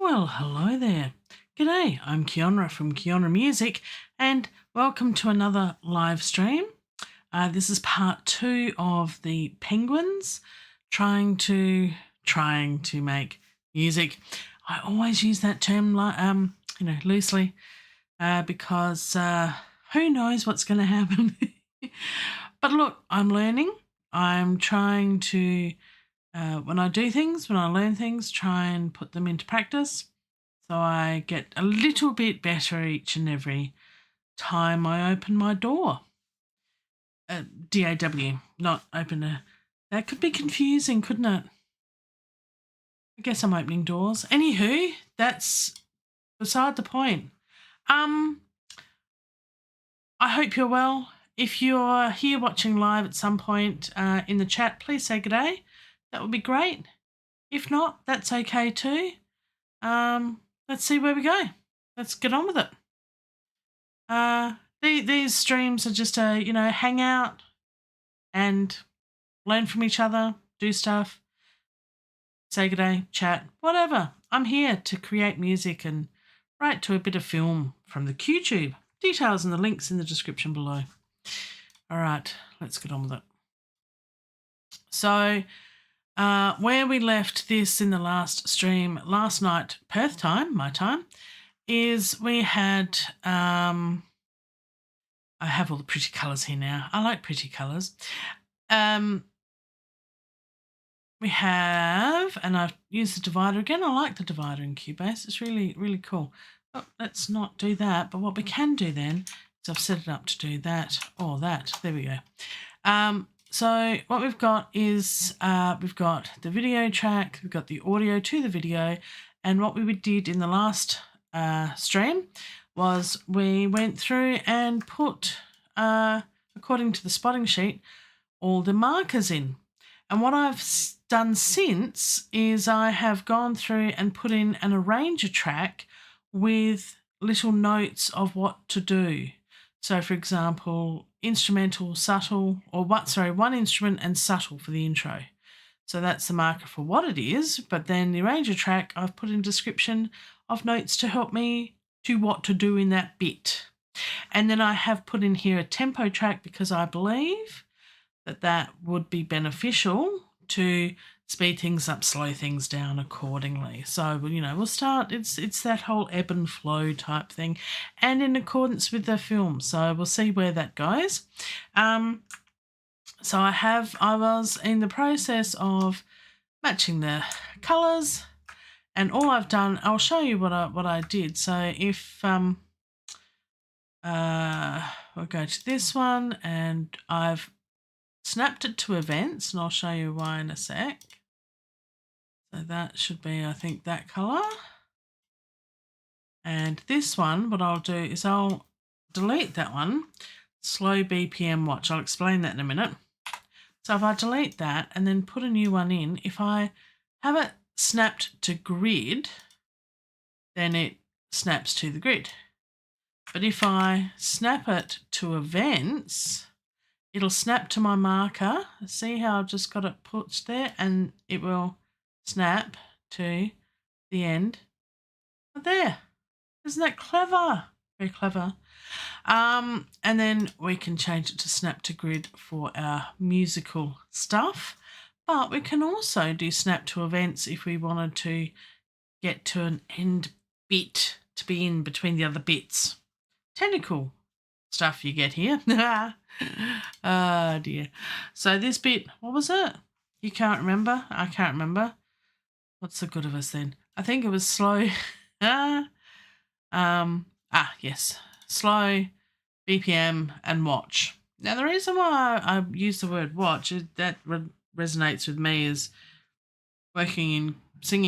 Well, hello there. G'day, I'm Keeonra from Keeonra Music and welcome to another live stream. This is part 2 of the penguins trying to make music. I always use that term loosely because who knows what's going to happen. But look, I'm learning. I'm trying to when I learn things, try and put them into practice. So I get a little bit better each and every time I open my door. DAW, not open a... That could be confusing, couldn't it? I guess I'm opening doors. Anywho, that's beside the point. I hope you're well. If you're here watching live at some point in the chat, please say g'day. That would be great. If not, that's okay too. Let's see where we go. Let's get on with it. These streams are just a, hang out and learn from each other, do stuff, say g'day, chat, whatever. I'm here to create music and write to a bit of film from the QTube. Details and the links in the description below. All right, let's get on with it. So, where we left this in the last stream last night, Perth time, my time, is we had, I have all the pretty colours here now. I like pretty colours. We have, and I've used the divider again. I like the divider in Cubase. It's really, really cool. But let's not do that. But what we can do then is I've set it up to do that or that. There we go. So what we've got is we've got the video track, we've got the audio to the video, and what we did in the last stream was we went through and put, according to the spotting sheet, all the markers in. And what I've done since is I have gone through and put in an arranger track with little notes of what to do. So, for example, instrumental, subtle, or one instrument and subtle for the intro. So that's the marker for what it is, but then the arranger track, I've put in description of notes to help me to what to do in that bit. And then I have put in here a tempo track because I believe that would be beneficial to speed things up, slow things down accordingly. So, we'll start, it's that whole ebb and flow type thing and in accordance with the film. So we'll see where that goes. So I was in the process of matching the colours and all I've done, I'll show you what I did. So if we'll go to this one and I've snapped it to events and I'll show you why in a sec. So that should be, I think, that colour. And this one, what I'll do is I'll delete that one, slow BPM watch. I'll explain that in a minute. So if I delete that and then put a new one in, if I have it snapped to grid, then it snaps to the grid. But if I snap it to events, it'll snap to my marker. See how I've just got it put there and it will snap to the end. There. Isn't that clever? Very clever. And then we can change it to snap to grid for our musical stuff. But we can also do snap to events if we wanted to get to an end bit to be in between the other bits. Technical stuff you get here. Oh dear. So this bit, what was it? You can't remember? I can't remember. What's the good of us then? I think it was slow. Yes. Slow, BPM and watch. Now the reason why I use the word watch is that resonates with me as singing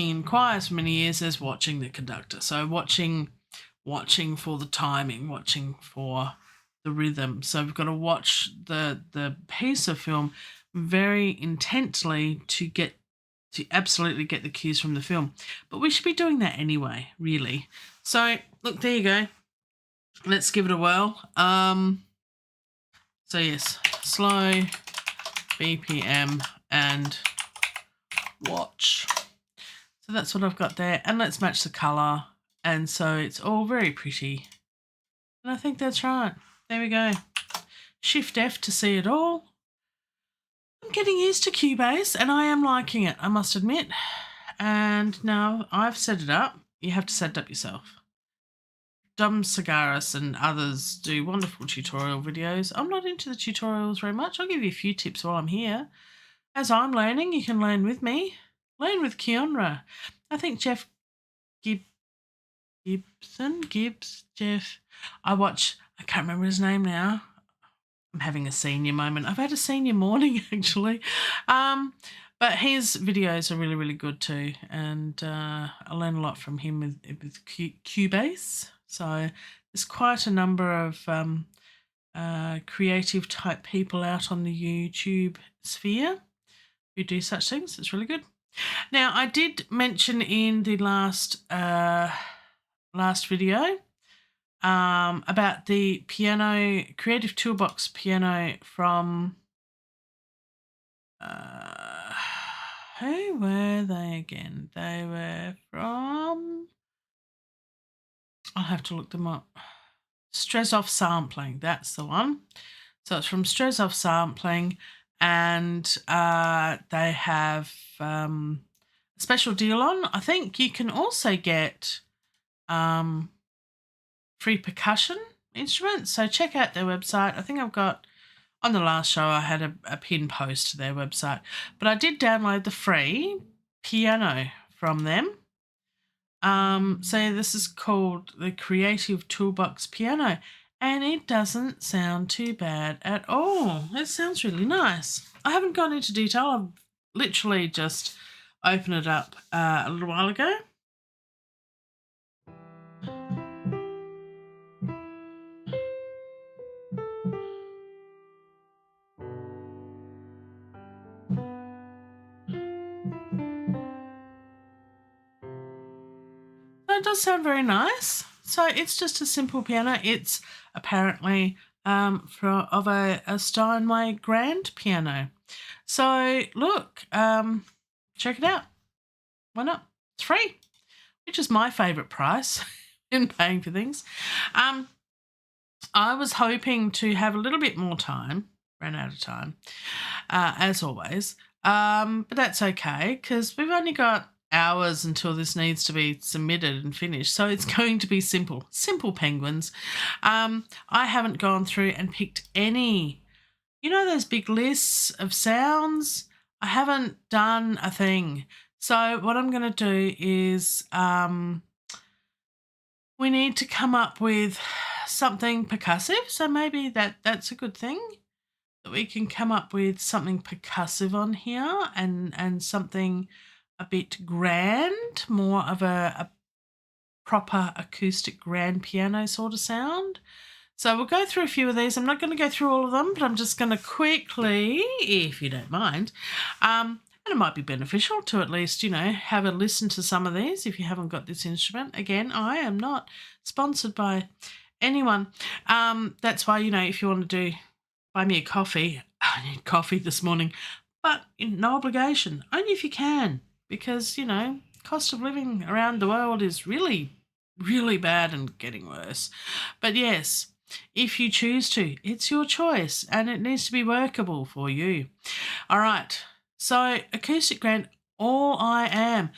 in choirs for many years as watching the conductor. So watching for the timing, watching for the rhythm. So we've got to watch the piece of film very intently to absolutely get the cues from the film. But we should be doing that anyway, really. So look, there you go. Let's give it a whirl. So yes, slow, BPM and watch. So that's what I've got there. And let's match the colour. And so it's all very pretty. And I think that's right. There we go. Shift F to see it all. I'm getting used to Cubase and I am liking it, I must admit. And now I've set it up. You have to set it up yourself. Dom Sagaris and others do wonderful tutorial videos. I'm not into the tutorials very much. I'll give you a few tips while I'm here. As I'm learning, you can learn with me. Learn with Keeonra. I think Jeff Jeff. I can't remember his name now. I'm having a senior moment. I've had a senior morning actually. But his videos are really, really good too. And I learn a lot from him with Cubase. So there's quite a number of creative type people out on the YouTube sphere who do such things. It's really good. Now, I did mention in the last video about the piano, Creative Toolbox piano from, who were they again? They were from, I'll have to look them up. Strezov Sampling, that's the one. So it's from Strezov Sampling, and they have a special deal on. I think you can also get free percussion instruments. So check out their website. I think I've got, on the last show, I had a pin post to their website. But I did download the free piano from them. So this is called the Creative Toolbox Piano, and it doesn't sound too bad at all. It sounds really nice. I haven't gone into detail. I've literally just opened it up a little while ago. It does sound very nice. So it's just a simple piano. It's apparently of a Steinway grand piano. So look, check it out. Why not? It's free, which is my favourite price in paying for things. I was hoping to have a little bit more time. Ran out of time, as always. But that's okay because we've only got hours until this needs to be submitted and finished. So it's going to be simple penguins. I haven't gone through and picked any, those big lists of sounds. I haven't done a thing. So what I'm going to do is we need to come up with something percussive. So maybe that's a good thing, that we can come up with something percussive on here and something a bit grand, more of a proper acoustic grand piano sort of sound. So we'll go through a few of these. I'm not going to go through all of them, but I'm just going to quickly, if you don't mind, and it might be beneficial to at least, have a listen to some of these if you haven't got this instrument. Again, I am not sponsored by anyone. That's why, if you want to buy me a coffee, I need coffee this morning, but no obligation, only if you can, because, cost of living around the world is really, really bad and getting worse. But yes, if you choose to, it's your choice and it needs to be workable for you. All right, so acoustic grand, All I Am.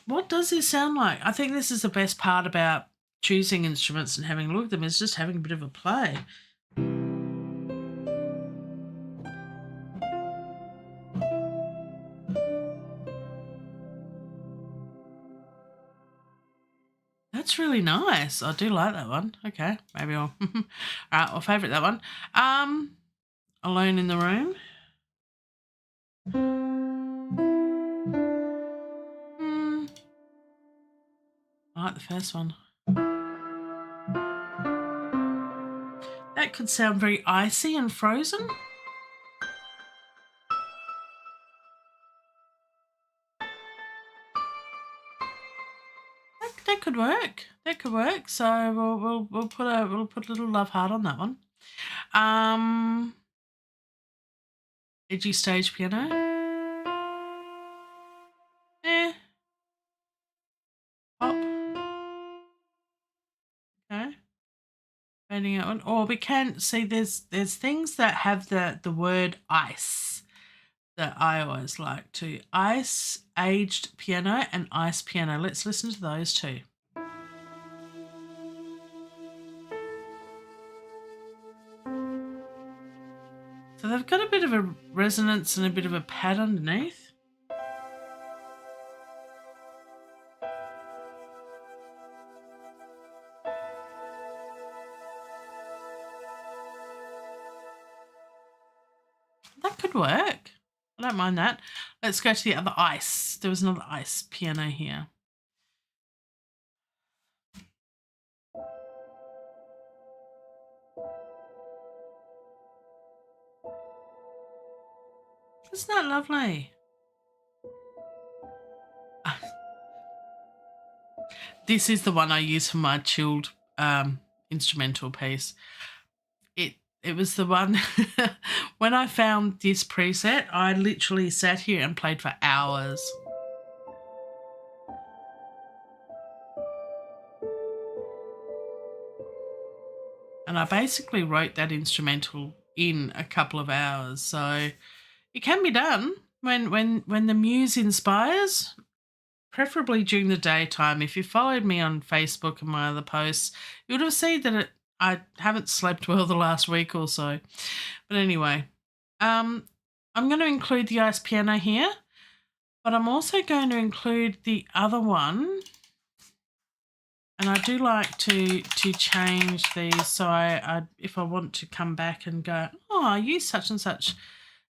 What does this sound like? I think this is the best part about choosing instruments and having a look at them, is just having a bit of a play. That's really nice. I do like that one. Okay, maybe I'll all right, I'll favourite that one. Alone in the Room. I like the first one. That could sound very icy and frozen. That could work. That could work. So we'll put a little love heart on that one. Edgy stage piano. fading out one. Or we can see there's things that have the word ice that I always like to. Ice, aged piano, and ice piano. Let's listen to those two. So they've got a bit of a resonance and a bit of a pad underneath. That could work. I don't mind that. Let's go to the other ice. There was another ice piano here. Isn't that lovely? This is the one I use for my chilled instrumental piece. It was the one when I found this preset, I literally sat here and played for hours. And I basically wrote that instrumental in a couple of hours. So it can be done when the muse inspires, preferably during the daytime. If you followed me on Facebook and my other posts, you would have seen that I haven't slept well the last week or so. But anyway, I'm going to include the ice piano here, but I'm also going to include the other one. And I do like to change these. So if I want to come back and go, oh, I use such and such,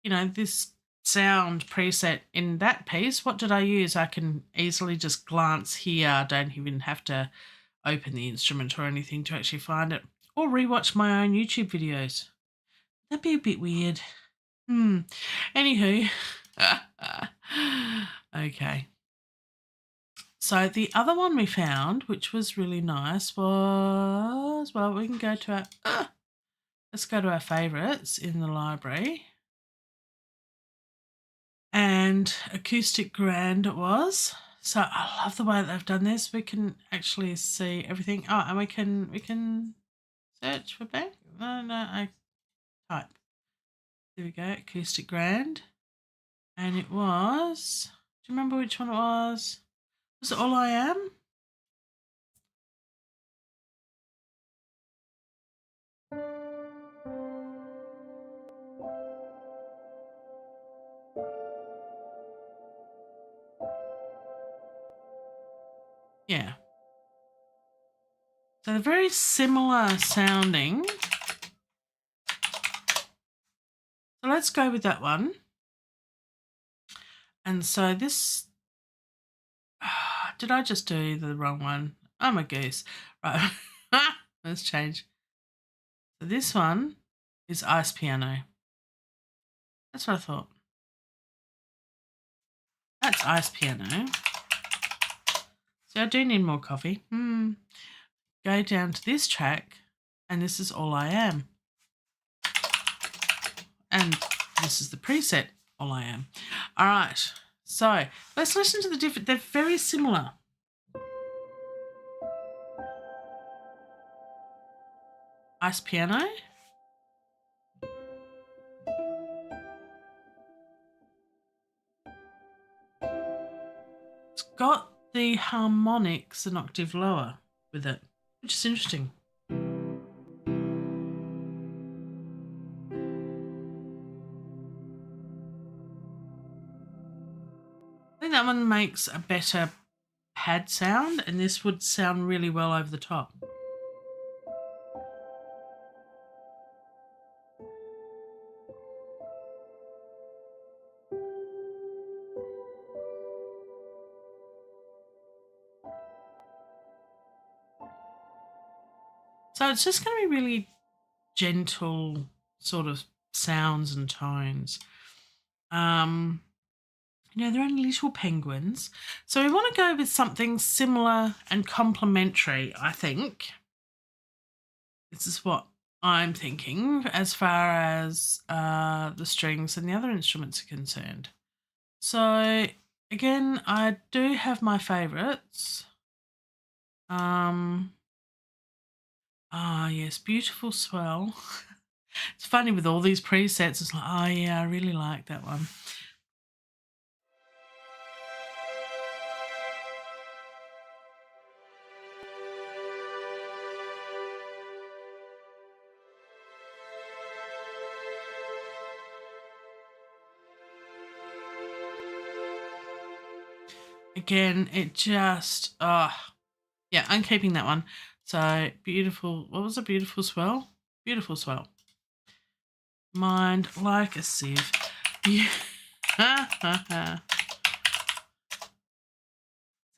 this sound preset in that piece. What did I use? I can easily just glance here. I don't even have to open the instrument or anything to actually find it, or rewatch my own YouTube videos. That'd be a bit weird. Anywho, okay. So the other one we found, which was really nice, was, well, we can go to let's go to our favourites in the library. And Acoustic Grand it was. So I love the way that they've done this. We can actually see everything. Oh, and we can search for back. No, I type. There we go, Acoustic Grand. And it was, do you remember which one it was? Was it All I Am? Yeah. So they're very similar sounding. So let's go with that one. And so this, did I just do the wrong one? I'm a goose. Right, let's change. So this one is ice piano. That's what I thought. That's ice piano. So I do need more coffee. Go down to this track, and this is All I Am. And this is the preset, All I Am. All right, so let's listen to the different, they're very similar. Ice piano. It's got the harmonics an octave lower with it, which is interesting. I think that one makes a better pad sound, and this would sound really well over the top. So it's just going to be really gentle sort of sounds and tones. They're only little penguins. So we want to go with something similar and complementary, I think. This is what I'm thinking as far as the strings and the other instruments are concerned. So again, I do have my favourites. Ah, yes, beautiful swell. It's funny with all these presets. It's like, oh yeah, I really like that one. Again, it just, yeah, I'm keeping that one. So beautiful. What was a beautiful swell? Beautiful swell. Mind like a sieve. Yeah.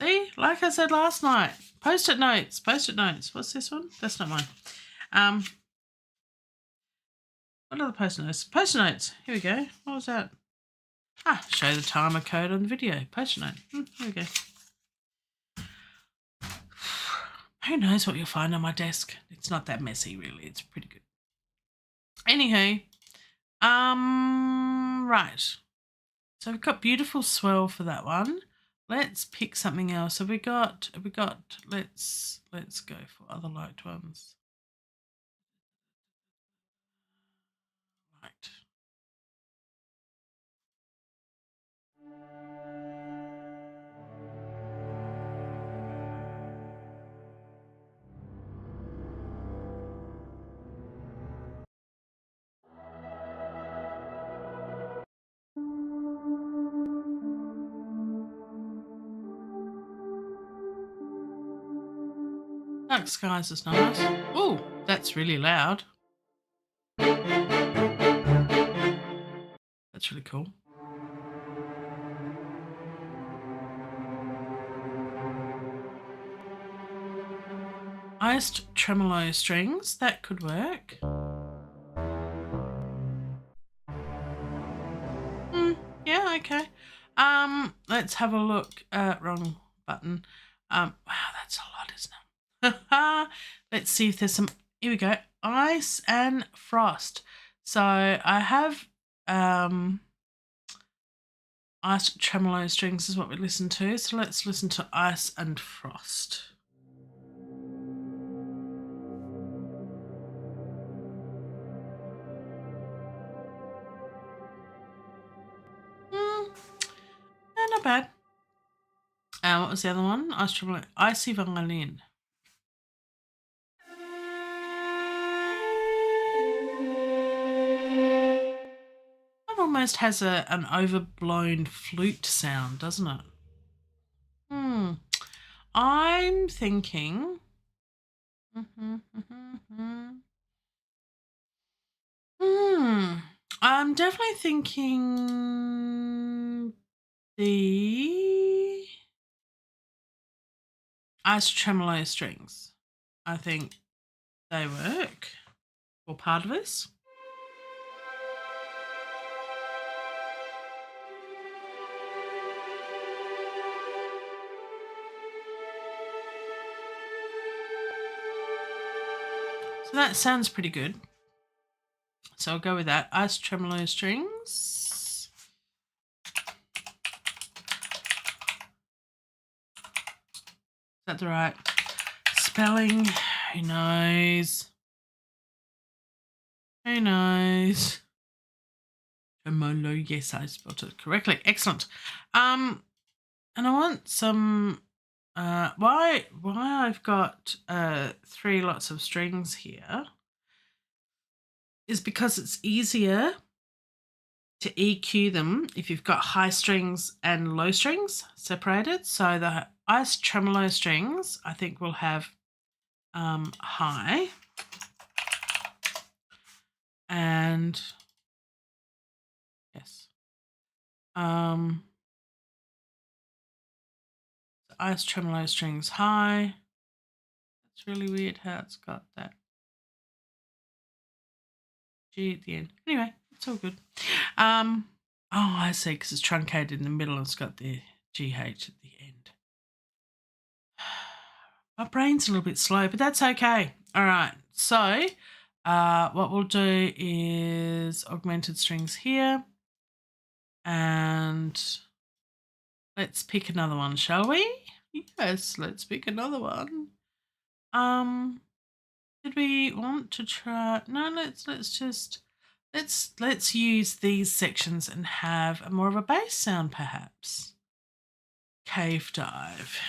See, like I said last night, post-it notes, post-it notes. What's this one? That's not mine. What are the post-it notes? Post-it notes. Here we go. What was that? Show the timer code on the video. Post-it note. Here we go. Who knows what you'll find on my desk? It's not that messy, really. It's pretty good. Anywho, right. So we've got beautiful swell for that one. Let's pick something else. Have we got? Let's go for other liked ones. Right. Dark skies is nice. Oh, that's really loud. That's really cool. Iced tremolo strings, that could work. Yeah, okay. Let's have a look. Wrong button. Wow, that's a lot, isn't it? Let's see if there's some. Here we go. Ice and frost. So I have ice tremolo strings is what we listen to. So let's listen to ice and frost. Not bad. What was the other one? Ice tremolo, icy violin. It almost has an overblown flute sound, doesn't it? I'm thinking. I'm definitely thinking the ice tremolo strings. I think they work for part of this. So that sounds pretty good. So I'll go with that. Ice tremolo strings. Is that the right spelling? Who knows? Who knows? Tremolo, yes, I spelled it correctly. Excellent. And I want some. Why I've got 3 lots of strings here is because it's easier to EQ them if you've got high strings and low strings separated. So the ice tremolo strings, I think, will have high, and yes, the ice tremolo strings high. It's really weird how it's got that G at the end. Anyway, it's all good. Oh, I see, because it's truncated in the middle and it's got the GH at the end. My brain's a little bit slow, but that's okay. All right, so what we'll do is augmented strings here, and let's pick another one, shall we? Yes, let's pick another one. Did we want to try? No, let's use these sections and have a more of a bass sound, perhaps. Cave dive.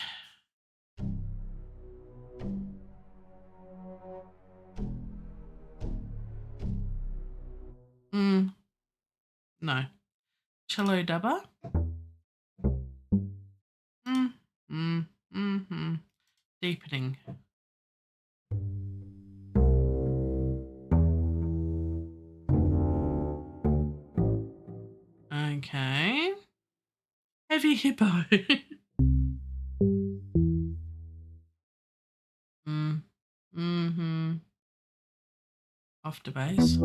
No. Cello dubber. Deepening. Okay. Heavy hippo. Off to bass.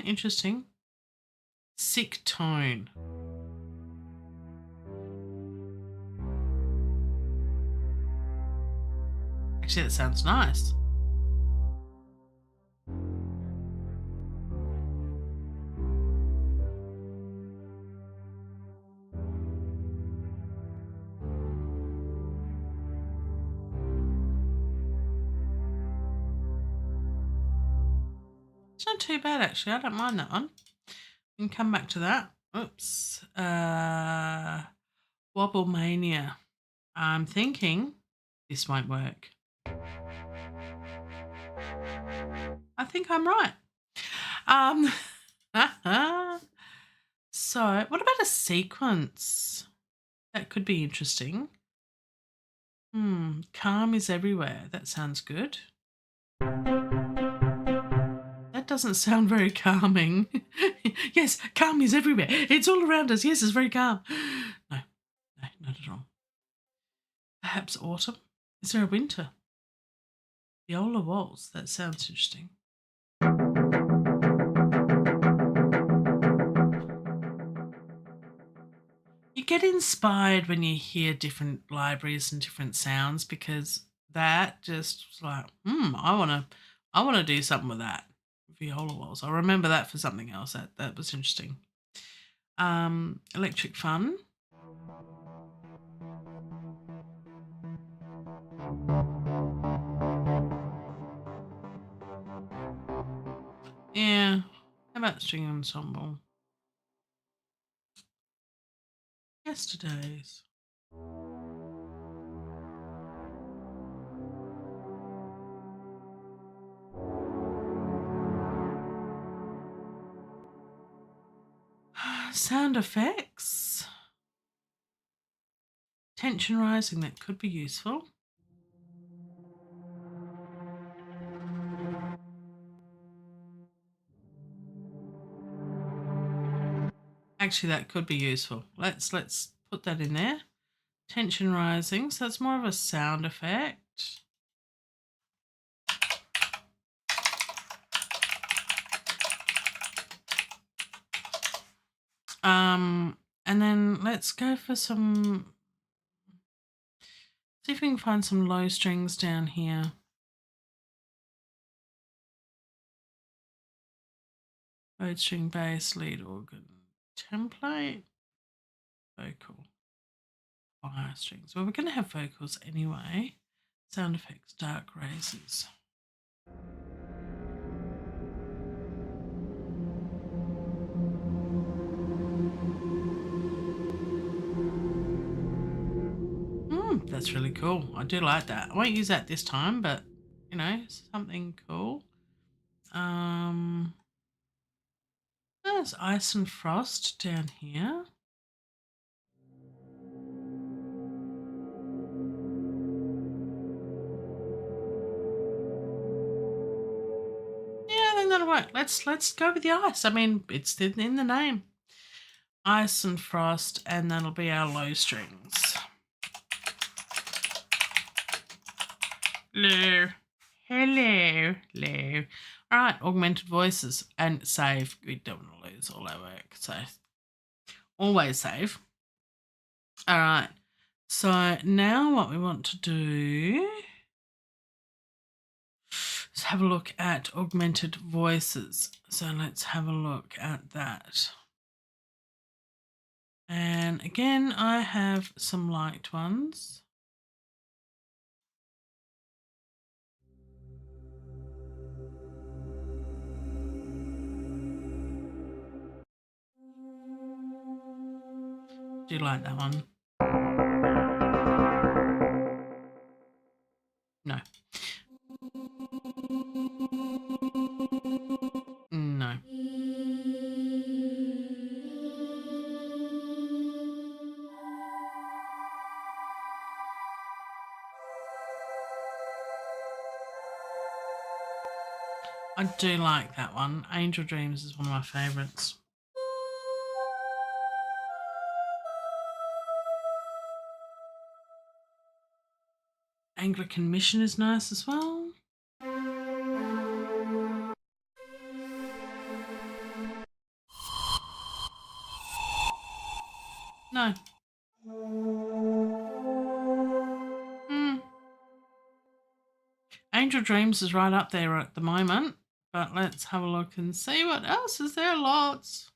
Interesting. Sick tone. Actually, that sounds nice. It's not too bad, actually. I don't mind that one. We can come back to that. Oops. Wobble Mania. I'm thinking this won't work. I think I'm right. So what about a sequence? That could be interesting. Calm is everywhere. That sounds good. That doesn't sound very calming. Yes, calm is everywhere. It's all around us. Yes, it's very calm. No, not at all. Perhaps autumn? Is there a winter? Viola waltz. That sounds interesting. You get inspired when you hear different libraries and different sounds, because that just like, I wanna do something with that. Viola waltz. I'll remember that for something else. That was interesting. Electric fun. Yeah. How about string ensemble? Yesterdays. Sound effects. Tension rising, that could be useful. Actually, that could be useful. Let's put that in there. Tension rising, so that's more of a sound effect. And then let's go for some, see if we can find some low strings down here. Third string bass, lead organ, template, vocal, fire strings. Well, we're going to have vocals anyway. Sound effects, dark razors. That's really cool. I do like that. I won't use that this time, but you know, something cool. There's ice and frost down here. Yeah, I think that'll work. Let's go with the ice. I mean, it's in the name. Ice and frost, and that'll be our low strings. Hello. All right, augmented voices and save. We don't want to lose all our work, so always save. All right, so now what we want to do is have a look at augmented voices. So let's have a look at that. And again, I have some liked ones. Do like that one. No. No. I do like that one. Angel Dreams is one of my favourites. Anglican Mission is nice as well. No. Angel Dreams is right up there at the moment, but let's have a look and see what else is there. Lots.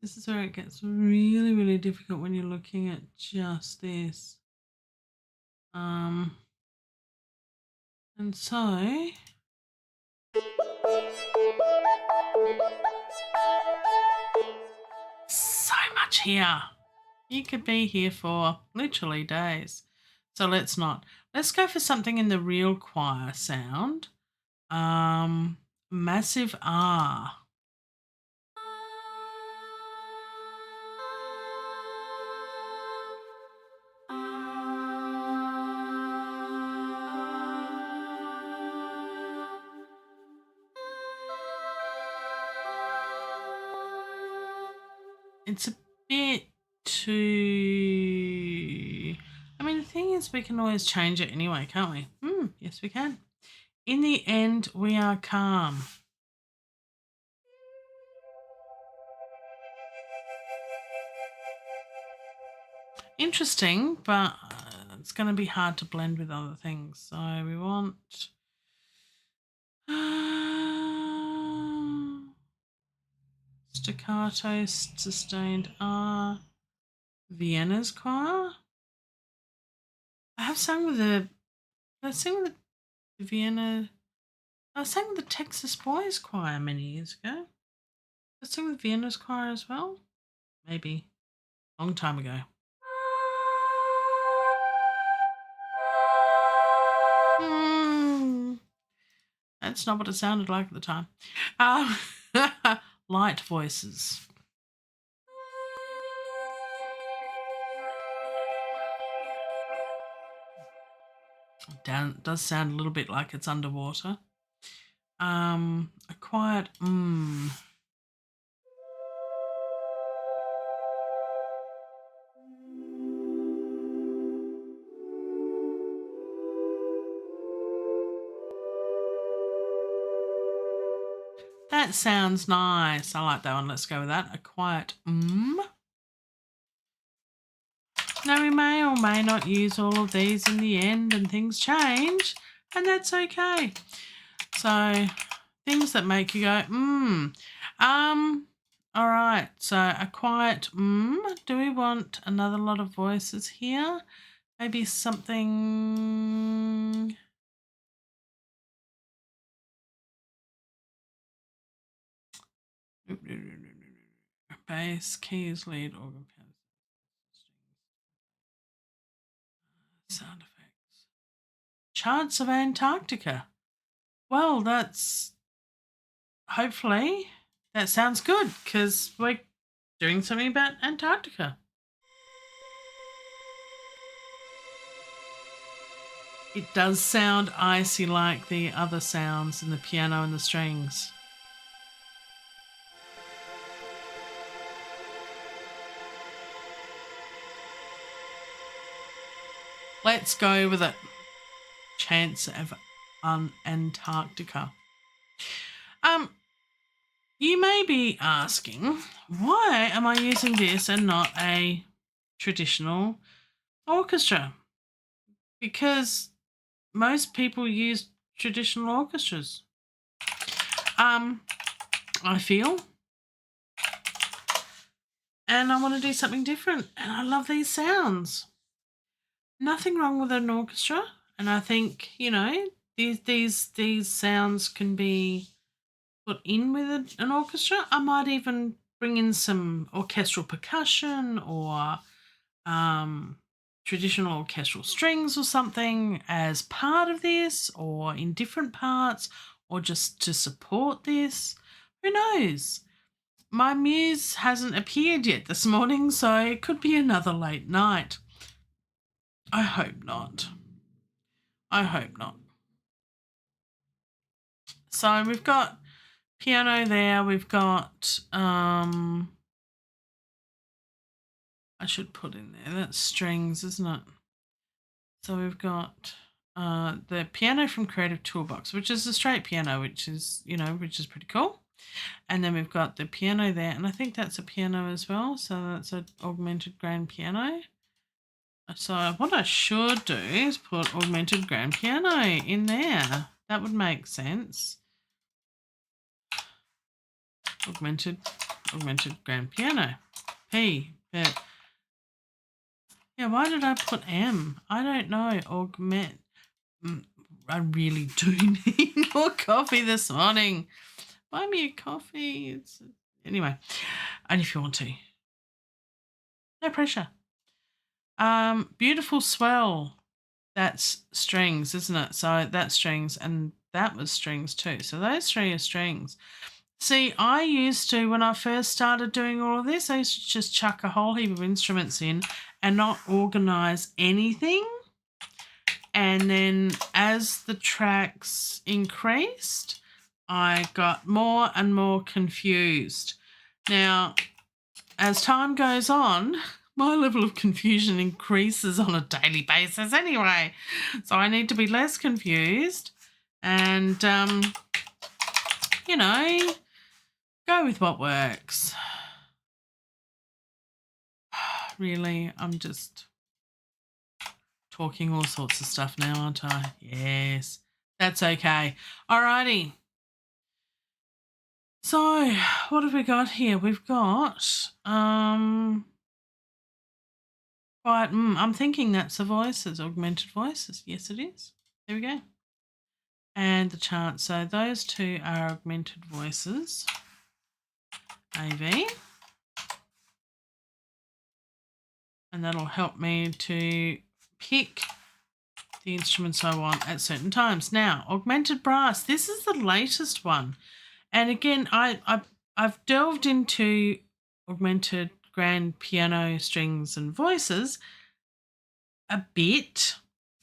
This is where it gets really, really difficult when you're looking at just this. And so much here. You could be here for literally days. So let's not. Let's go for something in the real choir sound. Massive R. It's a bit too... I mean, the thing is, we can always change it anyway, can't we? Yes, we can. In the end, we are calm. Interesting, but it's going to be hard to blend with other things. So we want... staccato, sustained R, Vienna's choir. I have sung with the... I sang with the Vienna... I sang with the Texas Boys Choir many years ago. I sang with Vienna's choir as well. Maybe. Long time ago. That's not what it sounded like at the time. Light voices. Does sound a little bit like it's underwater. A quiet That sounds nice. I like that one. Let's go with that. A quiet Now, we may or may not use all of these in the end, and things change, and that's okay. So, things that make you go, all right, so a quiet Do we want another lot of voices here? Maybe something... Bass, keys, lead, organ, piano, sound effects. Chants of Antarctica. Well, that's... hopefully that sounds good, because we're doing something about Antarctica. It does sound icy like the other sounds in the piano and the strings. Let's go with it. Chants of Antarctica. You may be asking, why am I using this and not a traditional orchestra? Because most people use traditional orchestras. I feel. And I want to do something different. And I love these sounds. Nothing wrong with an orchestra. And I think, you know, these sounds can be put in with an orchestra. I might even bring in some orchestral percussion or traditional orchestral strings or something as part of this, or in different parts, or just to support this. Who knows? My muse hasn't appeared yet this morning, so it could be another late night. I hope not. I hope not. So we've got piano there. We've got, I should put in there, that's strings, isn't it? So we've got the piano from Creative Toolbox, which is a straight piano, which is pretty cool. And then we've got the piano there, and I think that's a piano as well. So that's an augmented grand piano. So what I should do is put augmented grand piano in there. That would make sense. Augmented grand piano. P. Yeah, why did I put M? I don't know. Augment. I really do need more coffee this morning. Buy me a coffee. Anyway, and if you want to. No pressure. Beautiful swell. That's strings, isn't it? So that's strings, and that was strings too. So those three are strings. See, I used to, when I first started doing all of this, I used to just chuck a whole heap of instruments in and not organise anything. And then as the tracks increased, I got more and more confused. Now, as time goes on, my level of confusion increases on a daily basis anyway. So I need to be less confused and, go with what works. Really, I'm just talking all sorts of stuff now, aren't I? Yes, that's okay. Alrighty. So what have we got here? We've got I'm thinking that's the voices, augmented voices. Yes, it is. There we go. And the chant. So those two are augmented voices. AV. And that'll help me to pick the instruments I want at certain times. Now, augmented brass. This is the latest one. And again, I've delved into augmented grand piano, strings and voices a bit.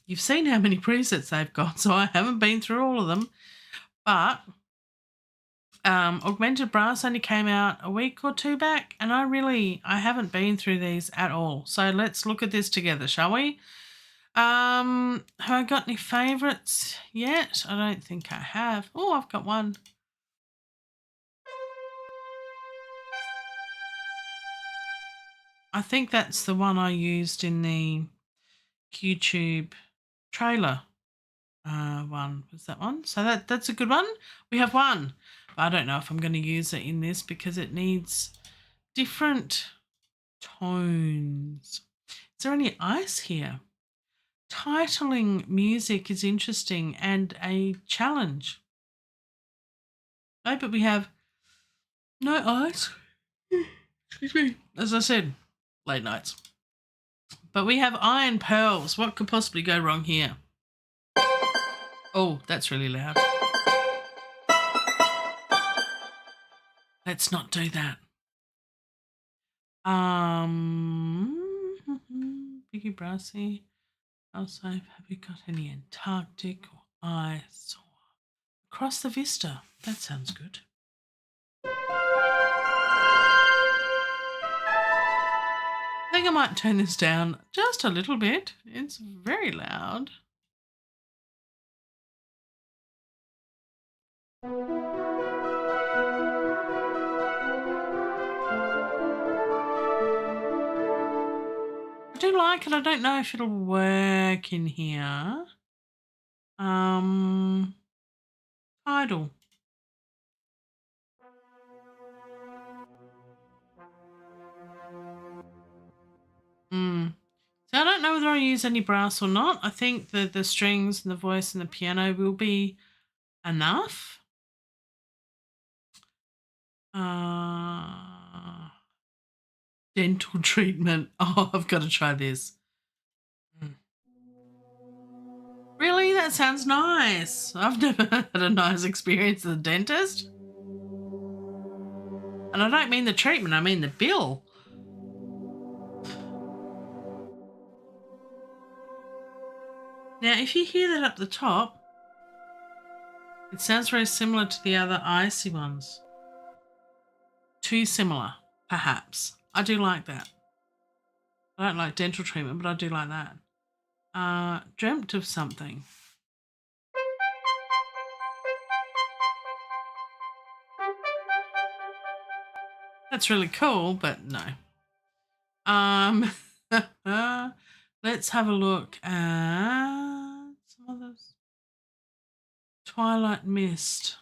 You've seen how many presets they've got, so I haven't been through all of them. But augmented brass only came out a week or two back, and I haven't been through these at all. So let's look at this together, shall we? Have I got any favourites yet? I don't think I have. Oh, I've got one. I think that's the one I used in the YouTube trailer one. Was that one? So that's a good one. We have one. But I don't know if I'm going to use it in this because it needs different tones. Is there any ice here? Titling music is interesting and a challenge. No, but we have no ice. Excuse me. As I said, late nights. But we have iron pearls. What could possibly go wrong here? Oh, that's really loud. Let's not do that. Biggie Brassy. Also, have we got any Antarctic or ice or across the vista? That sounds good. I think I might turn this down just a little bit. It's very loud. I do like it. I don't know if it'll work in here. Tidal. So I don't know whether I use any brass or not. I think the strings and the voice and the piano will be enough. Dental treatment. Oh, I've got to try this. Really? That sounds nice. I've never had a nice experience at the dentist. And I don't mean the treatment, I mean the bill. Now, if you hear that up the top, it sounds very similar to the other icy ones. Too similar, perhaps. I do like that. I don't like dental treatment, but I do like that. Dreamt of something. That's really cool, but no. Let's have a look at some others. Twilight Mist.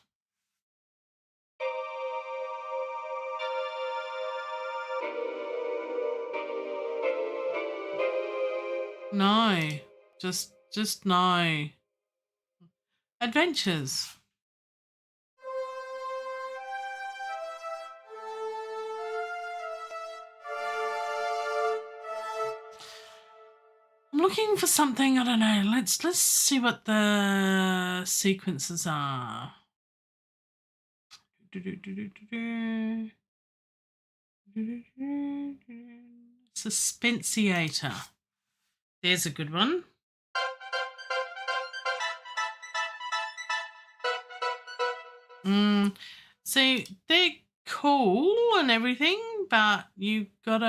No, just no. Adventures. I'm looking for something, I don't know. Let's see what the sequences are. Suspensiator. There's a good one. See, they're cool and everything, but you've got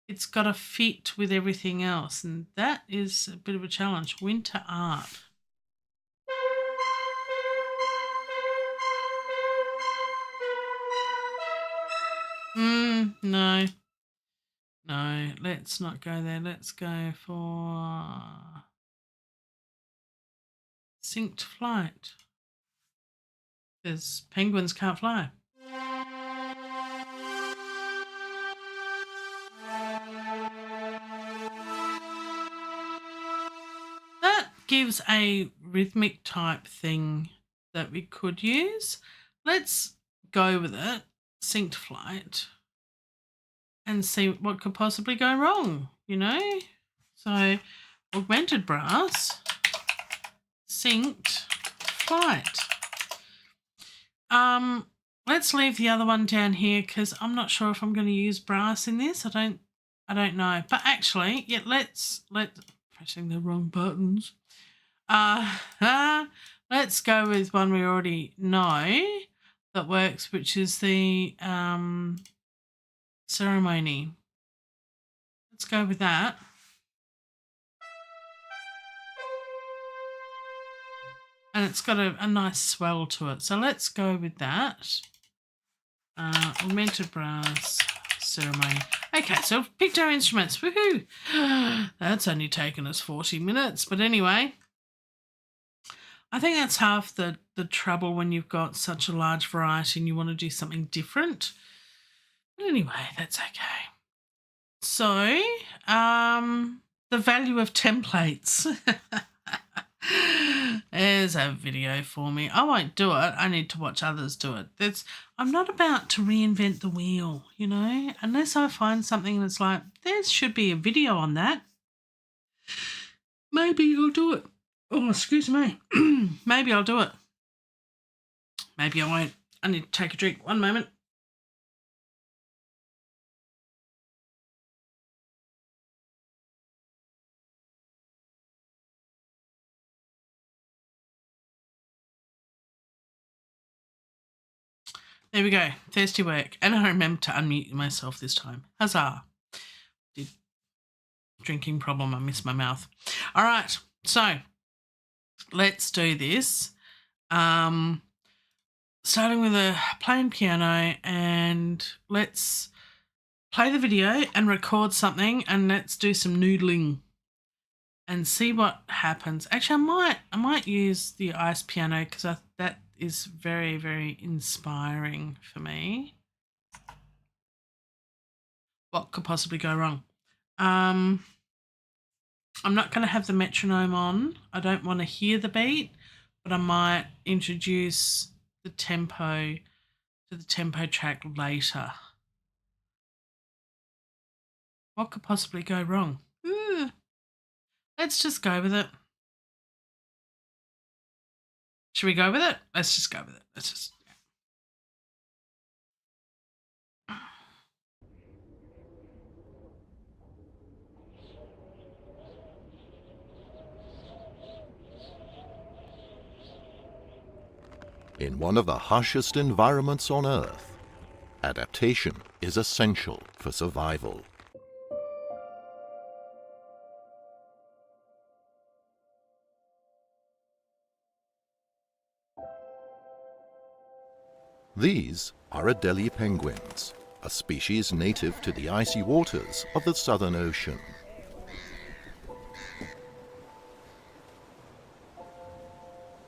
it's got to fit with everything else, and that is a bit of a challenge. Winter Art. No. No, let's not go there. Let's go for Synced Flight. Because penguins can't fly. That gives a rhythmic type thing that we could use. Let's go with it, Synced Flight, and see what could possibly go wrong, you know? So, augmented brass, Synced Flight. Let's leave the other one down here because I'm not sure if I'm going to use brass in this. I don't know. But actually, yeah, let's pressing the wrong buttons. Let's go with one we already know that works, which is the ceremony. Let's go with that. And it's got a nice swell to it. So let's go with that. Augmented brass ceremony. Okay, so we've picked our instruments. Woohoo! That's only taken us 40 minutes. But anyway, I think that's half the trouble when you've got such a large variety and you want to do something different. But anyway, that's okay. So, the value of templates. There's a video for me. I won't do it. I need to watch others do it. I'm not about to reinvent the wheel, you know, unless I find something that's like, there should be a video on that. Maybe I'll do it. Oh, excuse me. Maybe I'll do it. Maybe I won't. I need to take a drink. One moment. There we go. Thirsty work. And I remember to unmute myself this time. Huzzah. Drinking problem. I missed my mouth. All right. So let's do this. Starting with a plain piano, and let's play the video and record something, and let's do some noodling and see what happens. Actually, I might use the ice piano because that is very, very inspiring for me. What could possibly go wrong? I'm not going to have the metronome on. I don't want to hear the beat, but I might introduce the tempo to the tempo track later. What could possibly go wrong? Let's just go with it. Should we go with it? Let's just go with it. Let's just. In one of the harshest environments on Earth, adaptation is essential for survival. These are Adelie penguins, a species native to the icy waters of the Southern Ocean.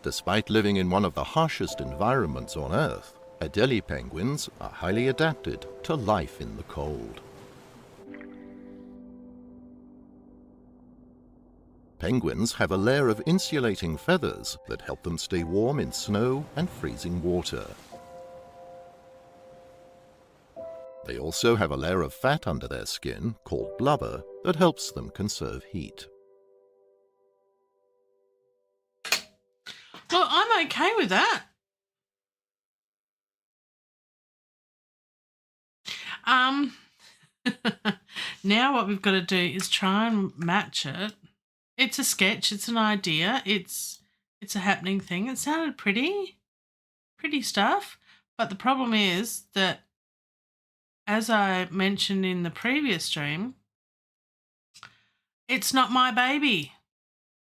Despite living in one of the harshest environments on Earth, Adelie penguins are highly adapted to life in the cold. Penguins have a layer of insulating feathers that help them stay warm in snow and freezing water. They also have a layer of fat under their skin, called blubber, that helps them conserve heat. Look, I'm okay with that. Now what we've got to do is try and match it. It's a sketch, it's an idea, it's a happening thing. It sounded pretty stuff, but the problem is that, as I mentioned in the previous stream, it's not my baby.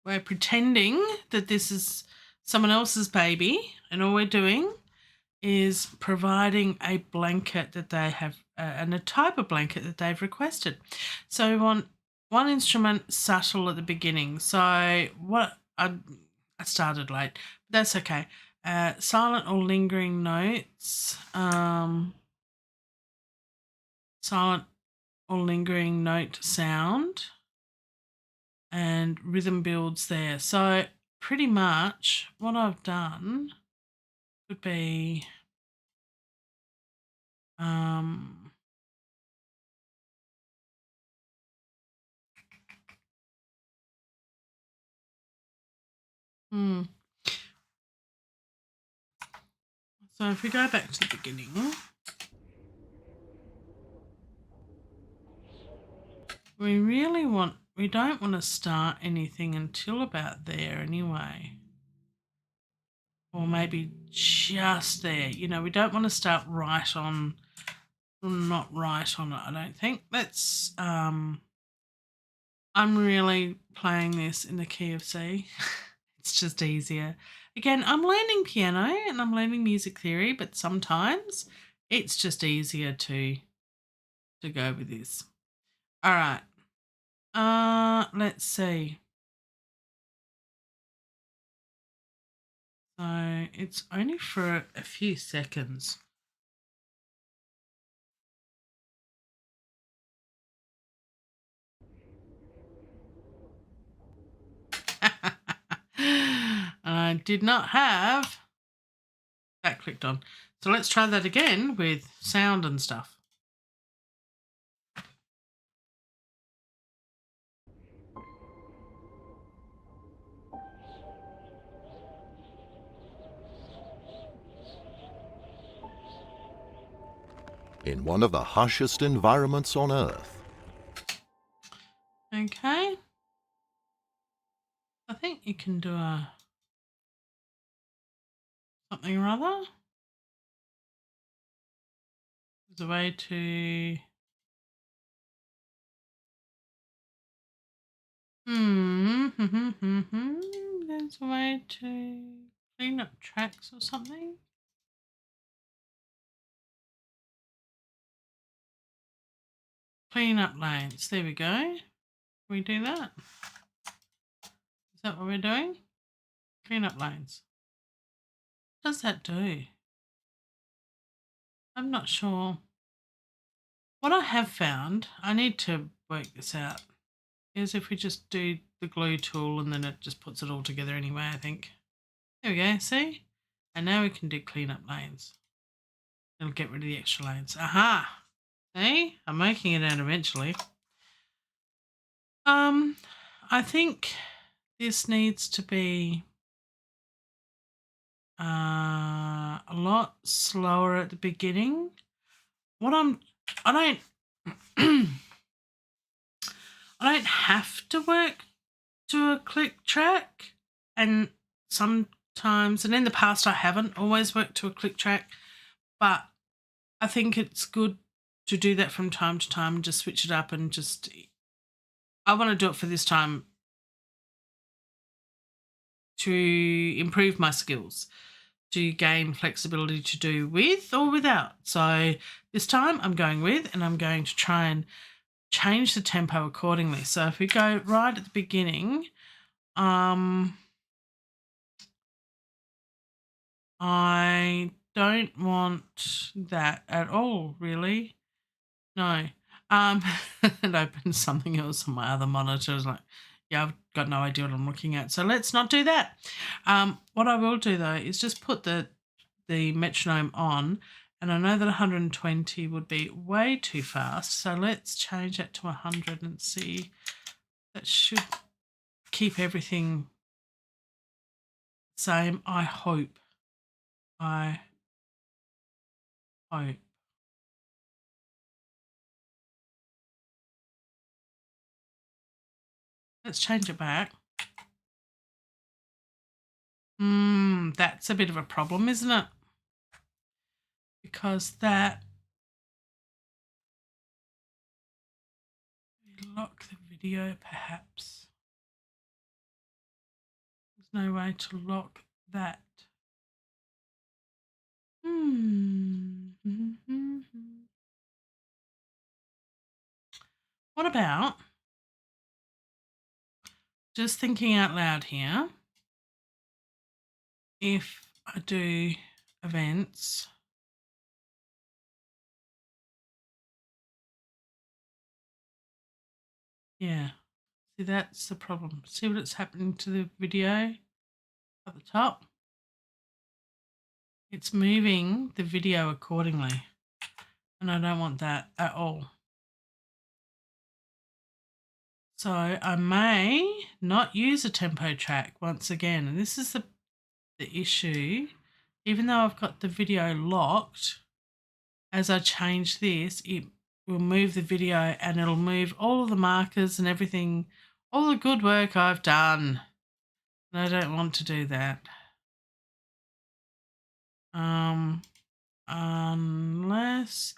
We're pretending that this is someone else's baby, and all we're doing is providing a blanket that they have and a type of blanket that they've requested. So we want one instrument subtle at the beginning. So what I started late, but that's okay. Silent or lingering notes. Silent or lingering note sound, and rhythm builds there. So pretty much what I've done would be so if we go back to the beginning, we don't want to start anything until about there anyway. Or maybe just there. You know, we don't want to start right on, not right on it, I don't think. Let's, I'm really playing this in the key of C. It's just easier. Again, I'm learning piano and I'm learning music theory, but sometimes it's just easier to go with this. All right. Let's see. So it's only for a few seconds. I did not have that clicked on. So let's try that again with sound and stuff. In one of the harshest environments on Earth. Okay. I think you can do something or other. There's a way to there's a way to clean up tracks or something. Clean up lanes. There we go. Can we do that? Is that what we're doing? Clean up lanes. What does that do? I'm not sure. What I have found, I need to work this out, is if we just do the glue tool and then it just puts it all together anyway, I think. There we go, see? And now we can do clean up lanes. It'll get rid of the extra lanes. Aha! See? I'm making it out eventually. I think this needs to be a lot slower at the beginning. I don't I don't have to work to a click track, and sometimes, and in the past I haven't always worked to a click track, but I think it's good to do that from time to time and just switch it up and just, I want to do it for this time to improve my skills, to gain flexibility to do with or without. So this time I'm going with, and I'm going to try and change the tempo accordingly. So if we go right at the beginning, I don't want that at all, really. No. It opens something else on my other monitor. It's like, yeah, I've got no idea what I'm looking at. So let's not do that. What I will do though is just put the metronome on, and I know that 120 would be way too fast. So let's change that to 100 and see. That should keep everything same. I hope. Let's change it back. That's a bit of a problem, isn't it? Because that, lock the video perhaps. There's no way to lock that. What about, just thinking out loud here, if I do events, yeah, see, that's the problem. See what it's happening to the video at the top? It's moving the video accordingly, and I don't want that at all. So I may not use a tempo track once again, and this is the issue. Even though I've got the video locked, as I change this, it will move the video, and it'll move all of the markers and everything, all the good work I've done. And I don't want to do that. Unless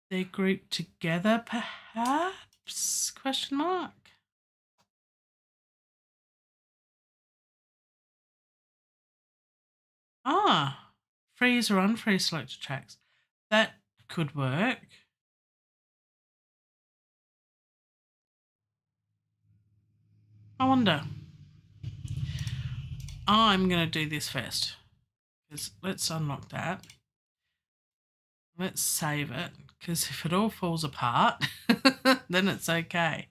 they're grouped together, perhaps? Question mark. Freeze or unfreeze selected tracks. That could work. I wonder. I'm going to do this first. Let's unlock that. Let's save it, because if it all falls apart, then it's okay.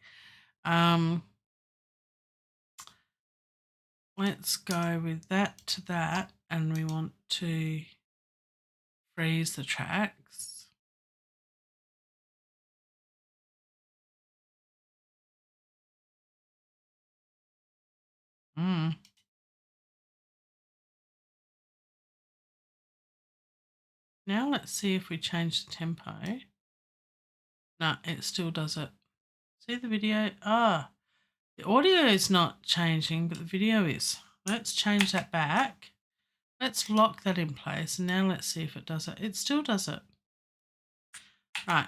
Let's go with that to that, and we want to freeze the tracks. Now let's see if we change the tempo. No, it still does it. See the video? The audio is not changing, but the video is. Let's change that back. Let's lock that in place, and now let's see if it does it. It still does it. Right.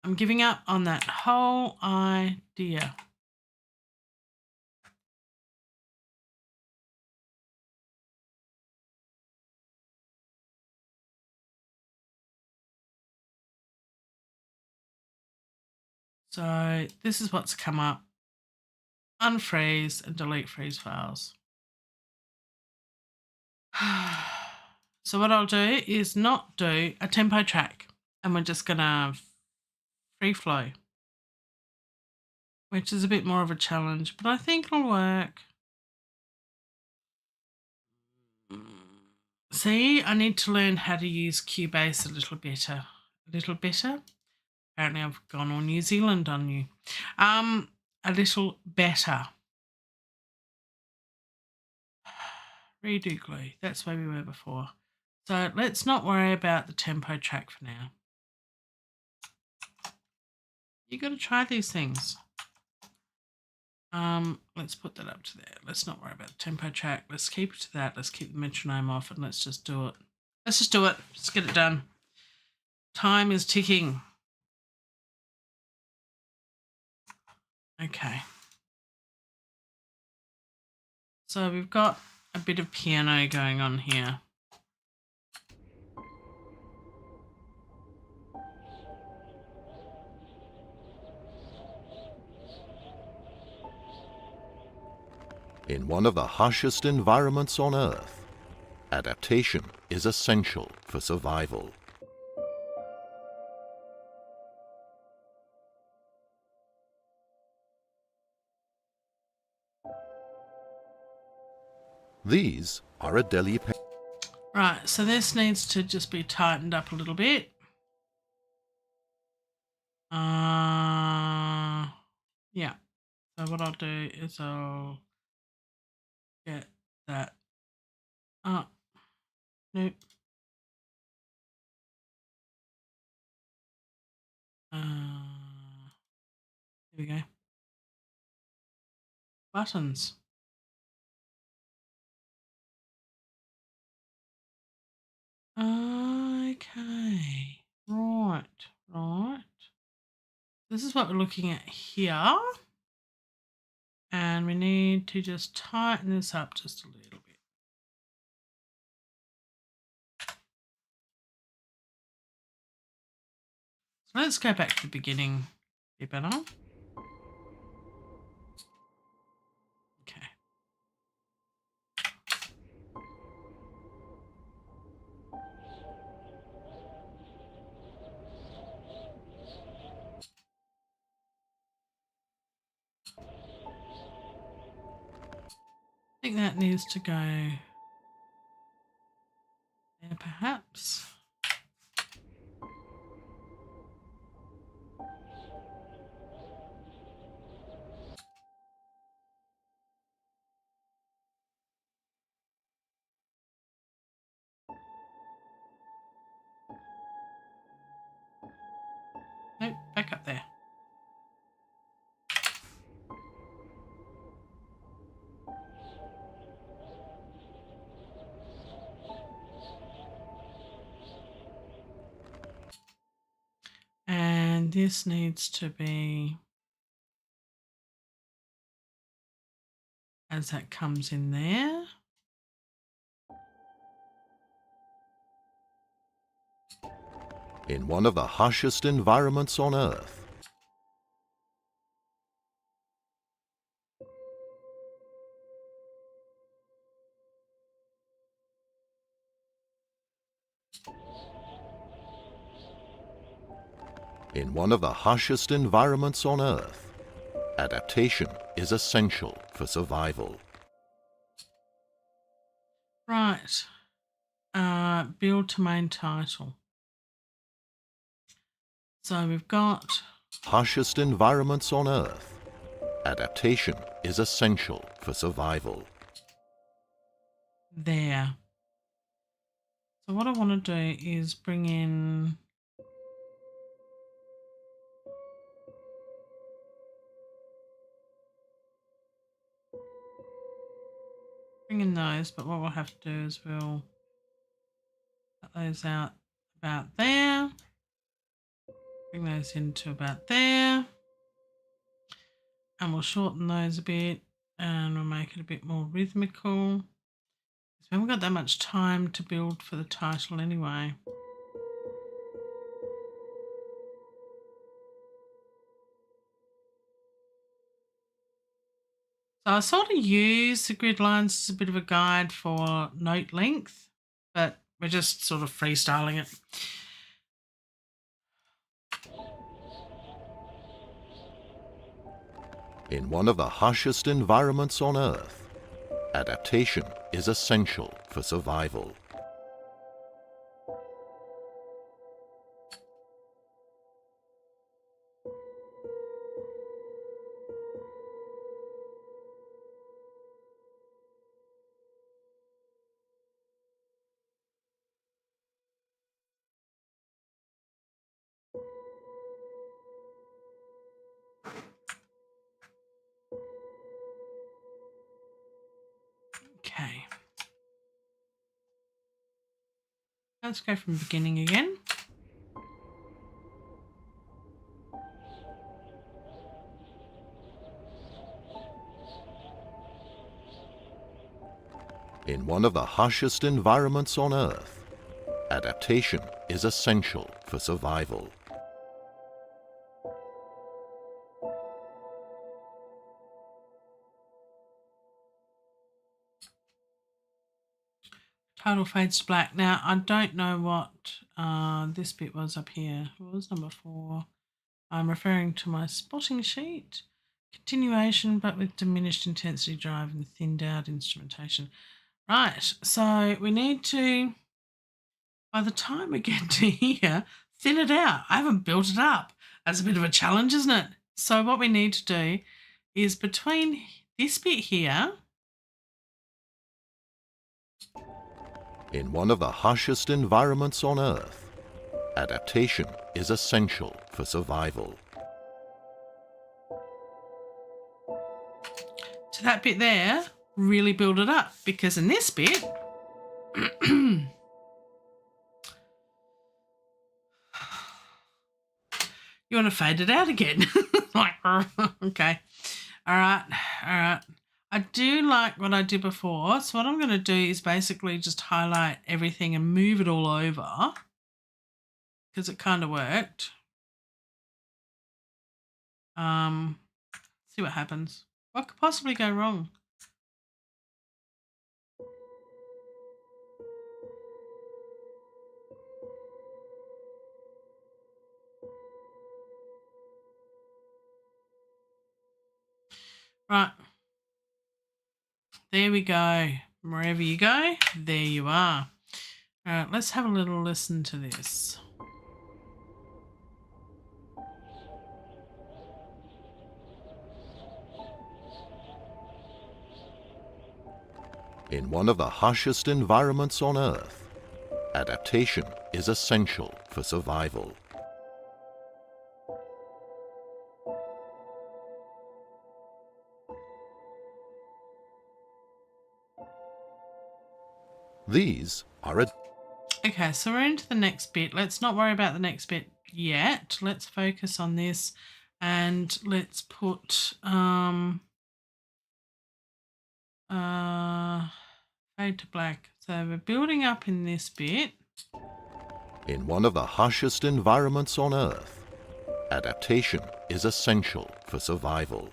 I'm giving up on that whole idea. So this is what's come up. Unfreeze and delete freeze files. So what I'll do is not do a tempo track, and we're just going to free flow, which is a bit more of a challenge, but I think it'll work. See, I need to learn how to use Cubase a little better. A little better? Apparently I've gone all New Zealand on you. A little better. Redo glue. That's where we were before. So let's not worry about the tempo track for now. You got to try these things. Let's put that up to there. Let's not worry about the tempo track. Let's keep it to that. Let's keep the metronome off and let's just do it. Let's just do it. Let's get it done. Time is ticking. Okay. So we've got a bit of piano going on here. In one of the harshest environments on Earth, adaptation is essential for survival. These are Adelie penguins. Right, so this needs to just be tightened up a little bit. Yeah. So what I'll do is I'll get that up. Nope. Here we go. Buttons. Okay. Right. This is what we're looking at here. And we need to just tighten this up just a little bit. So let's go back to the beginning a bit better. Okay. I think that needs to go there perhaps. Nope, back up there. And this needs to be as that comes in there. In one of the harshest environments on Earth, in one of the harshest environments on Earth, adaptation is essential for survival. Right. Build to main title. So we've got Harshest environments on Earth, adaptation is essential for survival. there. So what I want to do is bring in those, but what we'll have to do is we'll cut those out about there, bring those into about there, and we'll shorten those a bit and we'll make it a bit more rhythmical. So we haven't got that much time to build for the title anyway. So I sort of use the grid lines as a bit of a guide for note length, but we're just sort of freestyling it. In one of the harshest environments on Earth, adaptation is essential for survival. Let's go from the beginning again. In one of the harshest environments on Earth, adaptation is essential for survival. Total fades to black. Now, I don't know what this bit was up here. What was number 4? I'm referring to my spotting sheet. Continuation, but with diminished intensity drive and thinned out instrumentation. Right, so we need to, by the time we get to here, thin it out. I haven't built it up. That's a bit of a challenge, isn't it? So what we need to do is between this bit here. In one of the harshest environments on Earth, adaptation is essential for survival. To that bit there, really build it up, because in this bit, you want to fade it out again. Like, okay. All right. I do like what I did before. So what I'm going to do is basically just highlight everything and move it all over, because it kind of worked. See what happens. What could possibly go wrong? Right. There we go. Wherever you go, there you are. All right, let's have a little listen to this. In one of the harshest environments on Earth, adaptation is essential for survival. These are Okay, so we're into the next bit. Let's not worry about the next bit yet. Let's focus on this and let's put fade to black. So we're building up in this bit. in one of the harshest environments on Earth, adaptation is essential for survival.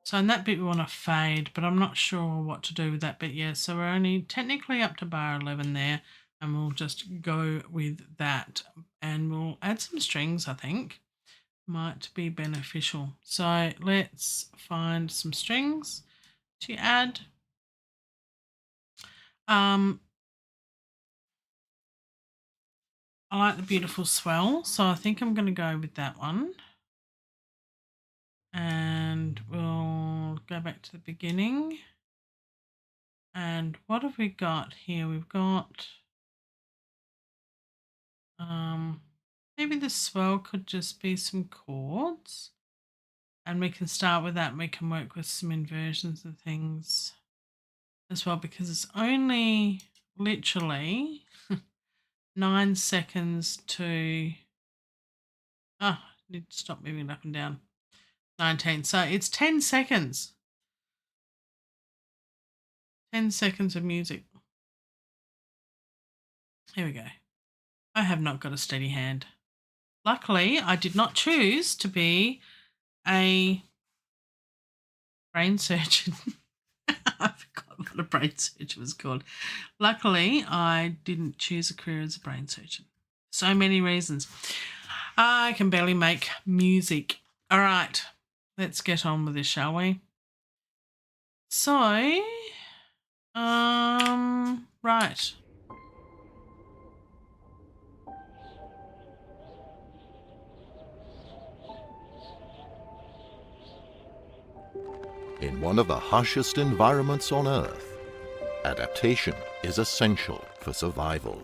So in that bit we want to fade, but I'm not sure what to do with that bit yet. So we're only technically up to bar 11 there, and we'll just go with that. And we'll add some strings, I think. Might be beneficial. So let's find some strings to add. I like the beautiful swell, so I think I'm going to go with that one. And we'll go back to the beginning. And what have we got here? We've got maybe the swell could just be some chords, and we can start with that and we can work with some inversions and things as well, because it's only literally 9 seconds to need to stop moving it up and down. 19, so it's 10 seconds. 10 seconds of music. Here we go. I have not got a steady hand. Luckily, I did not choose to be a brain surgeon. I forgot what a brain surgeon was called. Luckily, I didn't choose a career as a brain surgeon. So many reasons. I can barely make music. All right, let's get on with this, shall we? So, right. In one of the harshest environments on Earth, adaptation is essential for survival.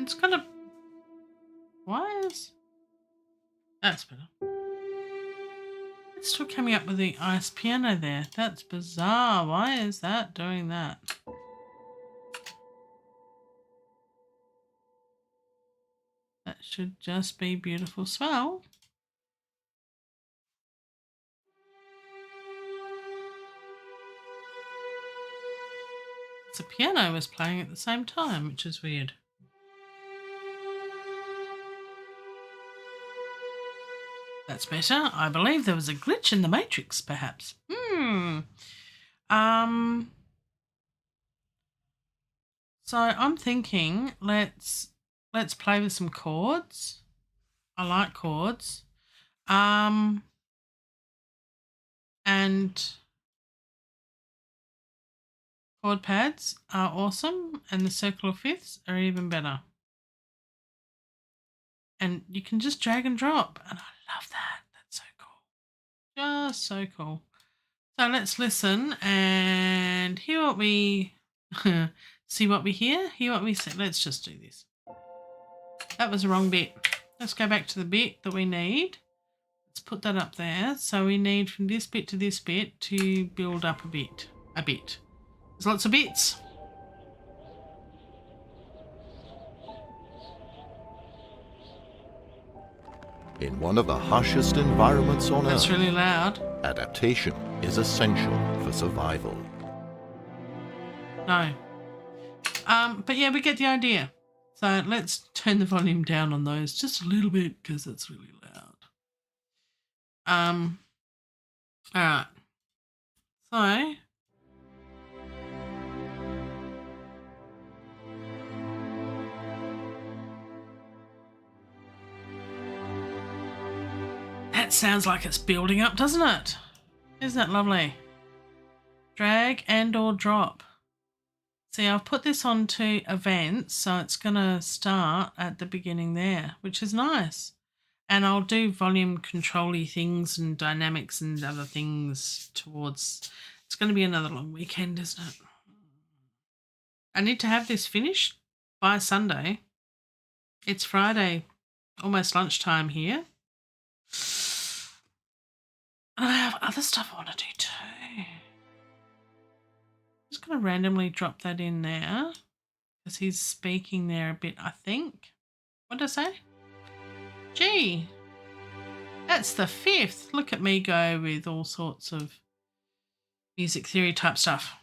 It's got a... Why is... That's better. It's still coming up with the ice piano there. That's bizarre. Why is that doing that? That should just be beautiful swell. The piano was playing at the same time, which is weird. That's better. I believe there was a glitch in the matrix, perhaps. So I'm thinking let's play with some chords. I like chords. And chord pads are awesome, and the circle of fifths are even better. And you can just drag and drop, and I love that. That's so cool. Just so cool. So let's listen and hear what we see what we hear, hear what we see. Let's just do this. That was the wrong bit. Let's go back to the bit that we need. Let's put that up there. So we need from this bit to this bit to build up a bit. There's lots of bits. In one of the harshest environments on Earth, That's really loud. adaptation is essential for survival. No. But yeah, we get the idea. So let's turn the volume down on those just a little bit because it's really loud. All right. So that sounds like it's building up, doesn't it? Isn't that lovely? Drag and or drop. See, I've put this onto events, so it's going to start at the beginning there, which is nice. And I'll do volume control-y things and dynamics and other things towards... It's going to be another long weekend, isn't it? I need to have this finished by Sunday. It's Friday, almost lunchtime here. And I have other stuff I want to do too. I'm just going to randomly drop that in there because he's speaking there a bit, I think. What did I say? Gee, that's the 5th. Look at me go with all sorts of music theory type stuff.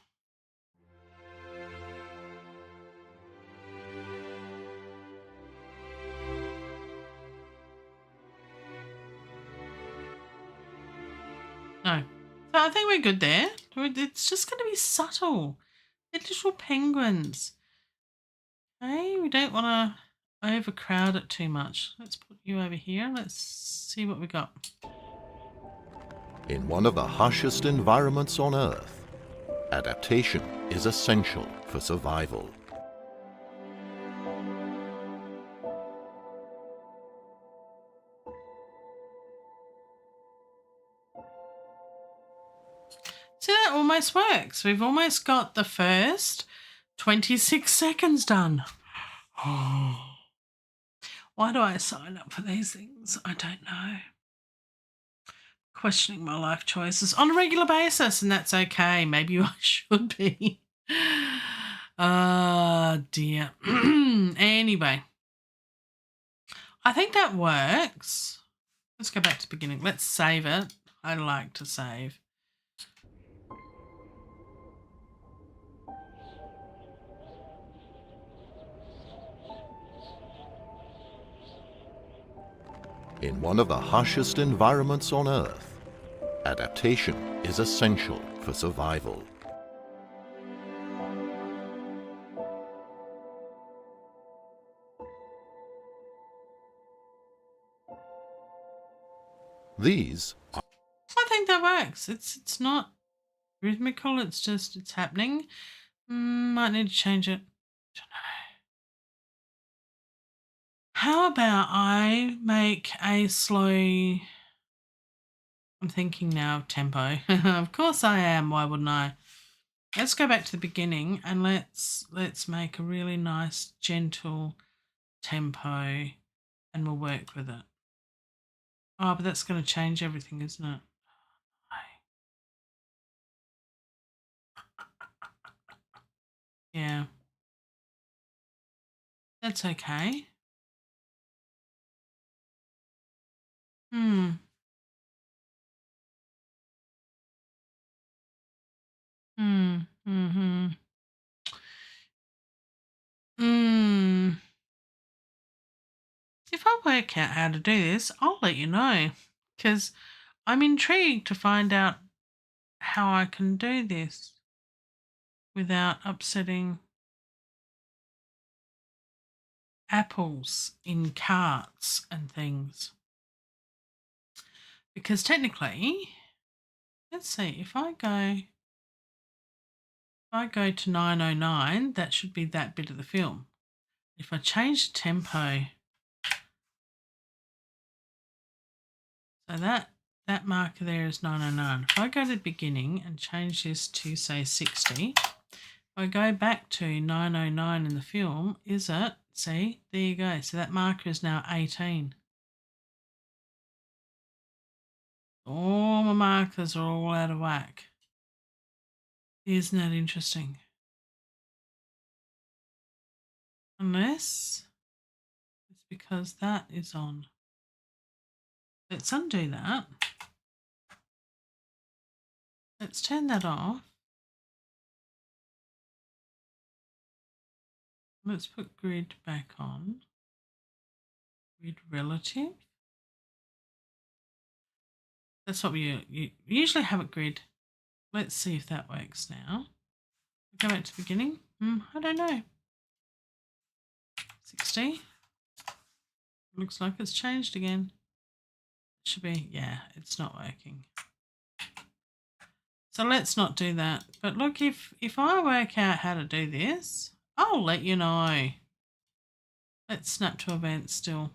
No. So I think we're good there. It's just going to be subtle. They're little penguins. Okay, we don't want to overcrowd it too much. Let's put you over here. Let's see what we got. In one of the harshest environments on Earth, adaptation is essential for survival. See, that almost works. We've almost got the first 26 seconds done. Why do I sign up for these things? I don't know. Questioning my life choices on a regular basis, and that's okay. Maybe I should be. Dear. Anyway, I think that works. Let's go back to the beginning. Let's save it. I like to save. In one of the harshest environments on Earth, adaptation is essential for survival. These are... I think that works. It's not rhythmical. It's just it's happening. Might need to change it. Don't know. How about I make a slow... I'm thinking now of tempo. Of course I am. Why wouldn't I? Let's go back to the beginning and let's make a really nice, gentle tempo, and we'll work with it. Oh, but that's going to change everything, isn't it? Yeah. That's okay. Hmm. Hmm. Hmm. Hmm. If I work out how to do this, I'll let you know, because I'm intrigued to find out how I can do this without upsetting apples in carts and things. Because technically, let's see, if I go to 909, that should be that bit of the film. If I change the tempo, so that marker there is 909. If I go to the beginning and change this to, say, 60, if I go back to 909 in the film, is it? See, there you go. So that marker is now 18. All my markers are all out of whack. Isn't that interesting? Unless it's because that is on. Let's undo that. Let's turn that off. Let's put grid back on. Grid relative. That's what you usually have it grid. Let's see if that works now. Go back to the beginning. I don't know. 60. Looks like it's changed again. It should be, yeah, it's not working. So let's not do that. But look, if I work out how to do this, I'll let you know. Let's snap to event still.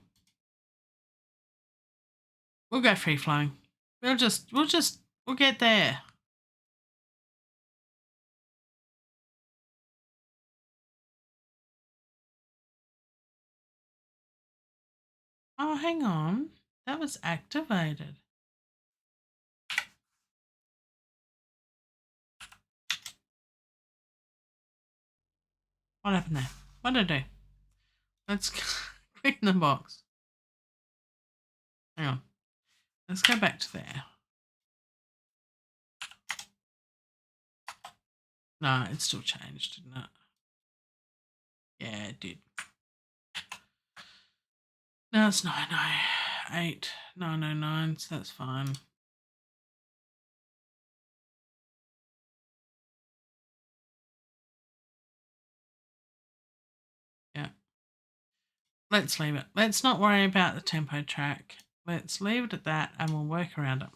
We'll go free flowing. We'll get there. Oh, hang on. That was activated. What happened there? What did I do? Let's click in the box. Hang on. Let's go back to there. No, it still changed, didn't it? Yeah, it did. Now it's 908, 909, so that's fine. Yeah. Let's leave it. Let's not worry about the tempo track. Let's leave it at that and we'll work around it.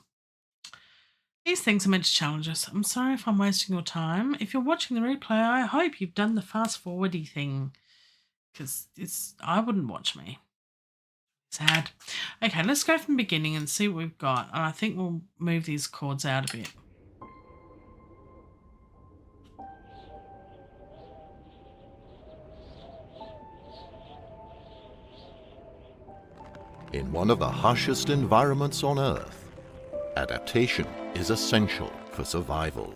These things are meant to challenge us. I'm sorry if I'm wasting your time. If you're watching the replay, I hope you've done the fast forwardy thing, because I wouldn't watch me. Sad. Okay, let's go from the beginning and see what we've got. And I think we'll move these chords out a bit. In one of the harshest environments on Earth, adaptation is essential for survival.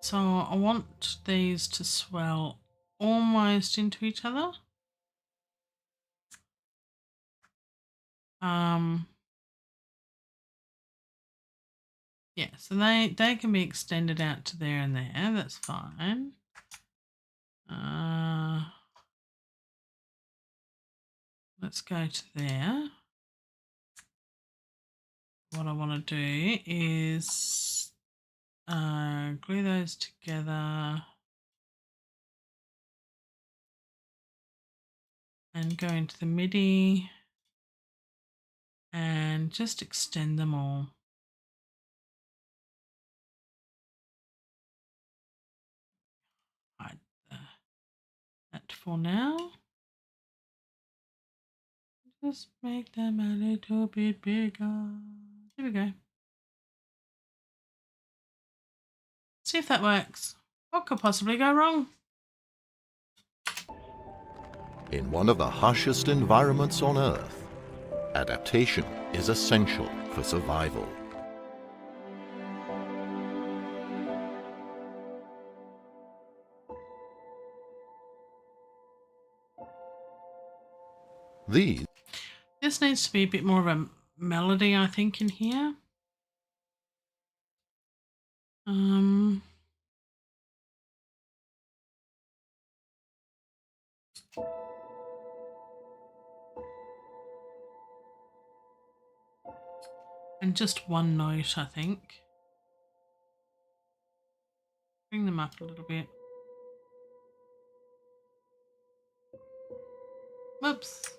So I want these to swell almost into each other. Yeah, so they can be extended out to there and there. That's fine. Let's go to there. What I want to do is glue those together and go into the MIDI and just extend them all. Hide that for now. Just make them a little bit bigger. There we go. See if that works. What could possibly go wrong? In one of the harshest environments on Earth, adaptation is essential for survival. This needs to be a bit more of a melody, I think, in here. And just one note, I think. Bring them up a little bit. Whoops.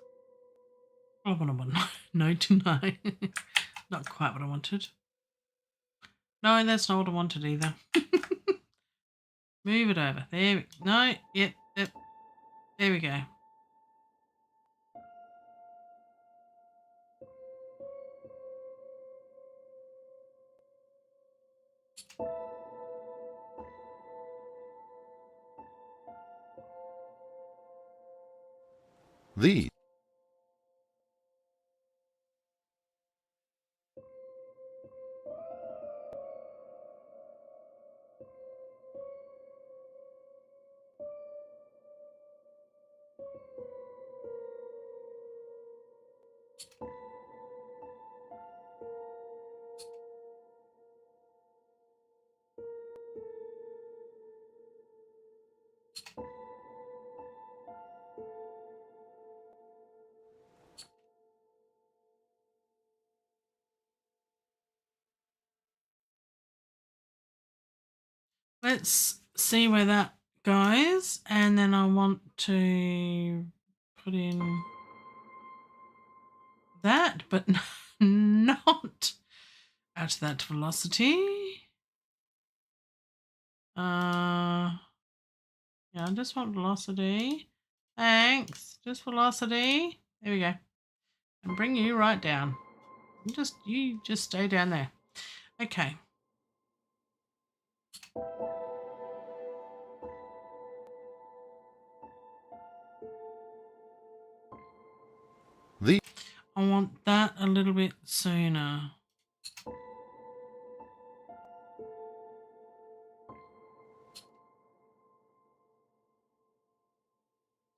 Oh, what I want. No, deny. Not quite what I wanted. No, that's not what I wanted either. Move it over. There we go. No, yep. There we go. These Let's see where that goes. And then I want to put in that, but not at that velocity. Yeah, I just want velocity. Thanks. Just velocity. There we go. And bring you right down. You just stay down there. Okay. I want that a little bit sooner.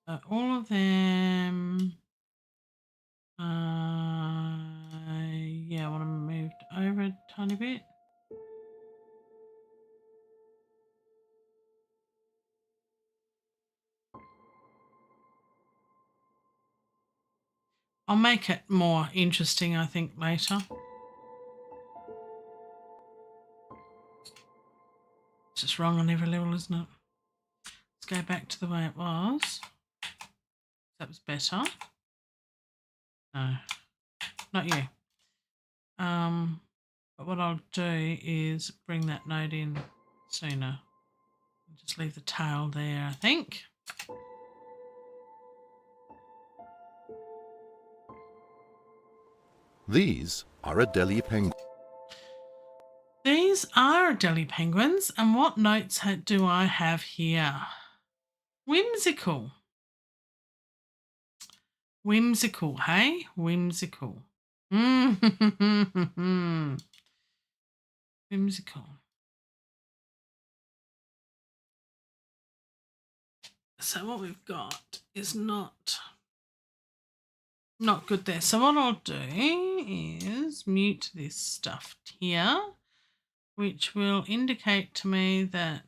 So all of them. Yeah, I want them moved over a tiny bit. I'll make it more interesting, I think, later. It's just wrong on every level, isn't it? Let's go back to the way it was. That was better. No, not you. But what I'll do is bring that note in sooner. Just leave the tail there, I think. These are Adelie penguins. These are Adelie penguins, and what notes do I have here? Whimsical. Whimsical, hey? Whimsical. Whimsical. So what we've got is not good there. So what I'll do is mute this stuff here, which will indicate to me that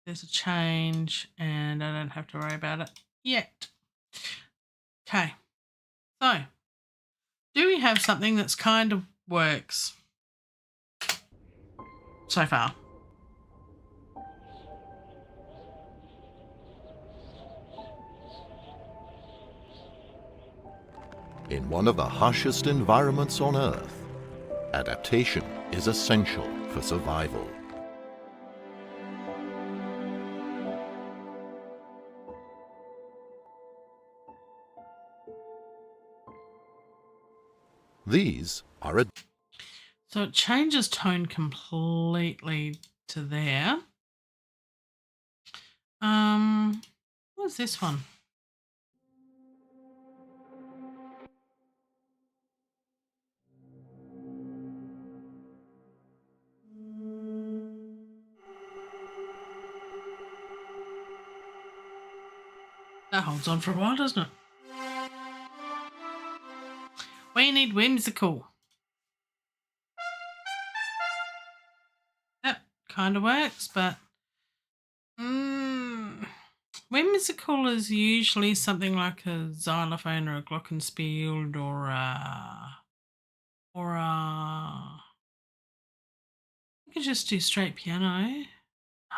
there's a change and I don't have to worry about it yet. Okay, so do we have something that's kind of works so far? In one of the harshest environments on Earth, adaptation is essential for survival. These are So it changes tone completely to there. What's this one? That holds on for a while, doesn't it? We need whimsical. That kind of works, but whimsical is usually something like a xylophone or a glockenspiel or you could just do straight piano. No,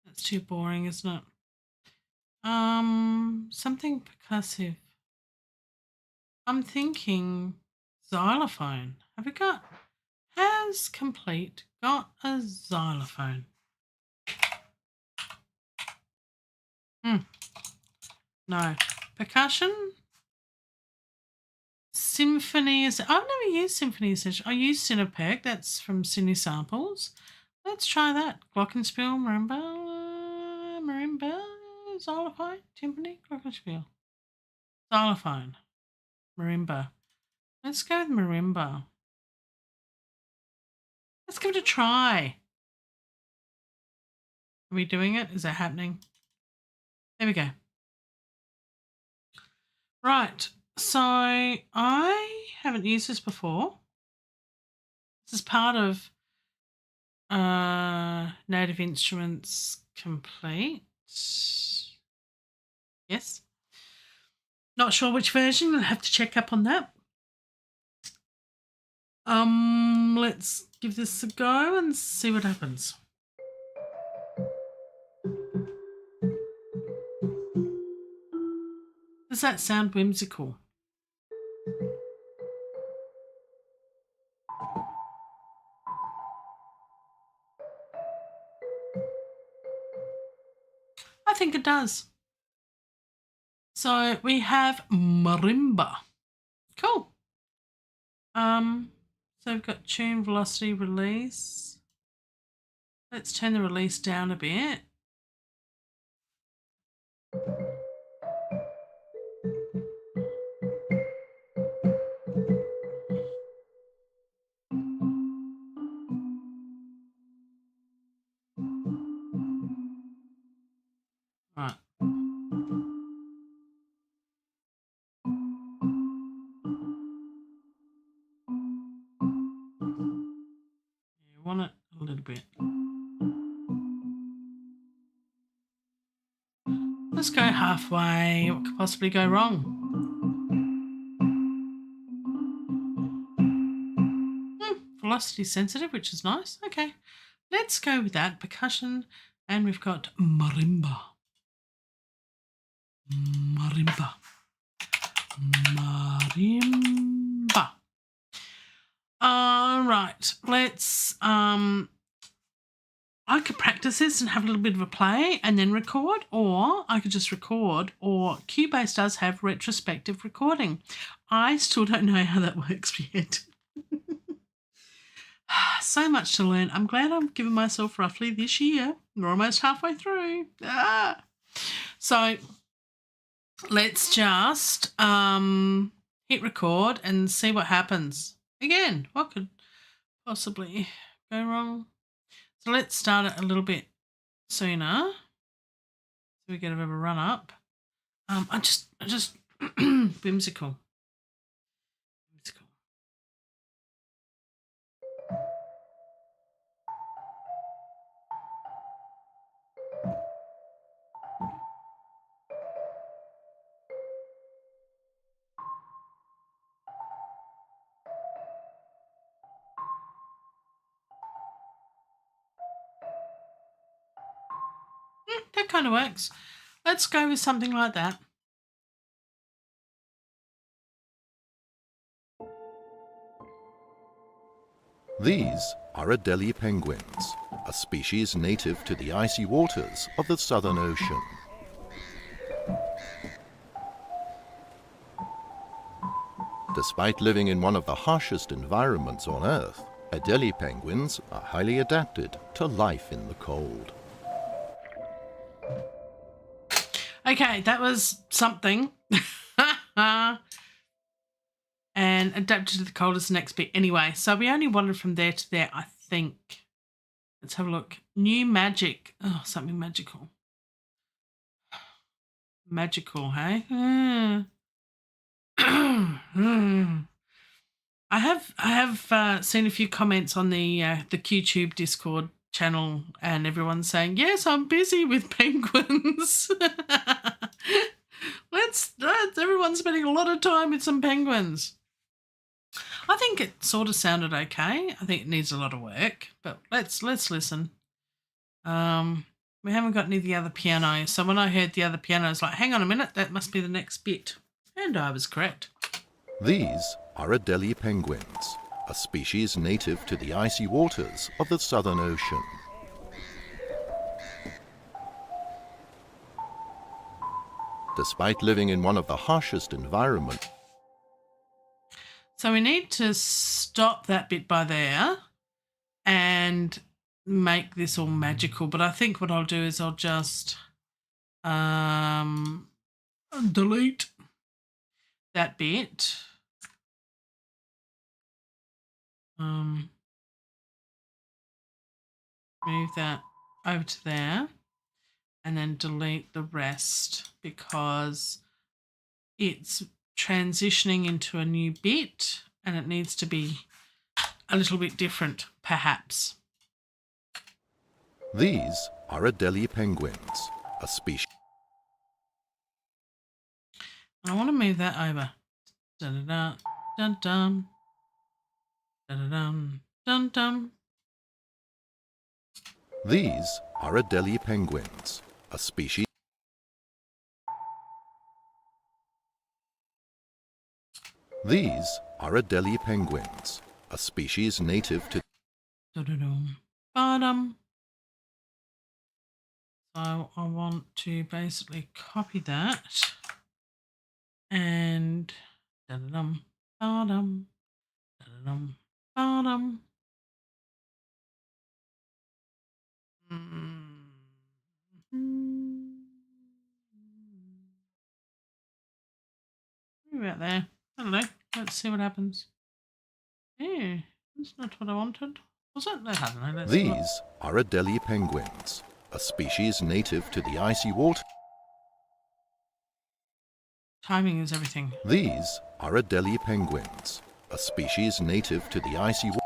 that's too boring, isn't it? Something percussive. I'm thinking xylophone. Has Complete got a xylophone? No. Percussion? Symphony is. I've never used Symphony Essential. I use Cinepec. That's from Sydney Samples. Let's try that. Glockenspiel, marimba, xylophone, timpani, glockenspiel, xylophone, marimba. Let's go with marimba. Let's give it a try. Are we doing it? Is that happening? There we go. Right. So I haven't used this before. This is part of Native Instruments Complete. Yes. Not sure which version. I'll have to check up on that. Let's give this a go and see what happens. Does that sound whimsical? I think it does. So we have marimba. Cool. So we've got tune, velocity, release. Let's turn the release down a bit. Right. You want it a little bit. Let's go halfway. What could possibly go wrong? Velocity sensitive, which is nice. Okay, let's go with that. Percussion, and we've got marimba. Marimba. Marimba. All right, let's I could practice this and have a little bit of a play and then record, or I could just record, or Cubase does have retrospective recording. I still don't know how that works yet. So much to learn. I'm glad I've given myself roughly this year. We're almost halfway through. So let's just hit record and see what happens. Again, what could possibly go wrong? So let's start it a little bit sooner so we get a bit of a run up. I just whimsical. That kind of works. Let's go with something like that. These are Adelie penguins, a species native to the icy waters of the Southern Ocean. Despite living in one of the harshest environments on Earth, Adelie penguins are highly adapted to life in the cold. Okay, that was something. And adapted to the cold is the next bit. Anyway, so we only wandered from there to there, I think. Let's have a look. New magic. Oh, something magical. Magical, hey? I have seen a few comments on the QTube Discord channel, and everyone's saying, yes, I'm busy with penguins. let's everyone's spending a lot of time with some penguins. I think it sort of sounded okay. I think it needs a lot of work, but let's listen. We haven't got any of the other piano, so when I heard the other piano, I was like, hang on a minute, that must be the next bit. And I was correct. These are Adelie penguins, a species native to the icy waters of the Southern Ocean. Despite living in one of the harshest environments, so we need to stop that bit by there and make this all magical. But I think what I'll do is I'll just delete that bit. Move that over to there and then delete the rest because it's transitioning into a new bit and it needs to be a little bit different, perhaps. these are Adelie penguins, a species. I want to move that over. Dun dun dun dun dun dun dun dun. These are Adelie penguins, a species. These are Adelie penguins, a species native to. Bottom. So I want to basically copy that and bottom, bottom. About there. I don't know. Let's see what happens. Yeah, that's not what I wanted. Was it? I don't know. Let's These are Adelie penguins, a species native to the icy water. Timing is everything. These are Adelie penguins, a species native to the icy water.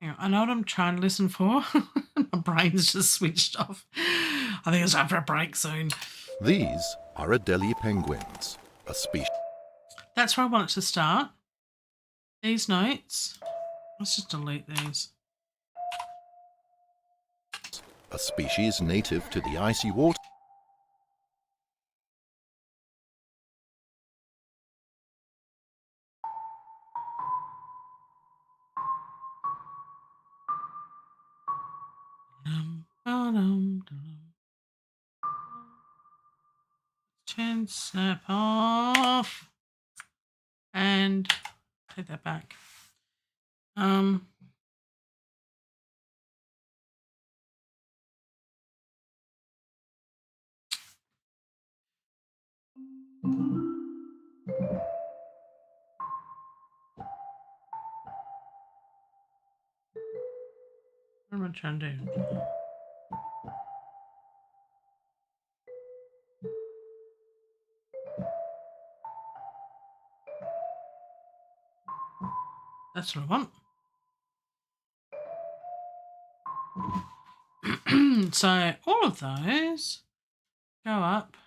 Yeah, I know what I'm trying to listen for. My brain's just switched off. I think it's time for a break soon. These are Adelie penguins, a species. That's where I want it to start. These notes. Let's just delete these. A species native to the icy water. Turn snap off and take that back. What am I trying to do? That's what I want. So all of those go up.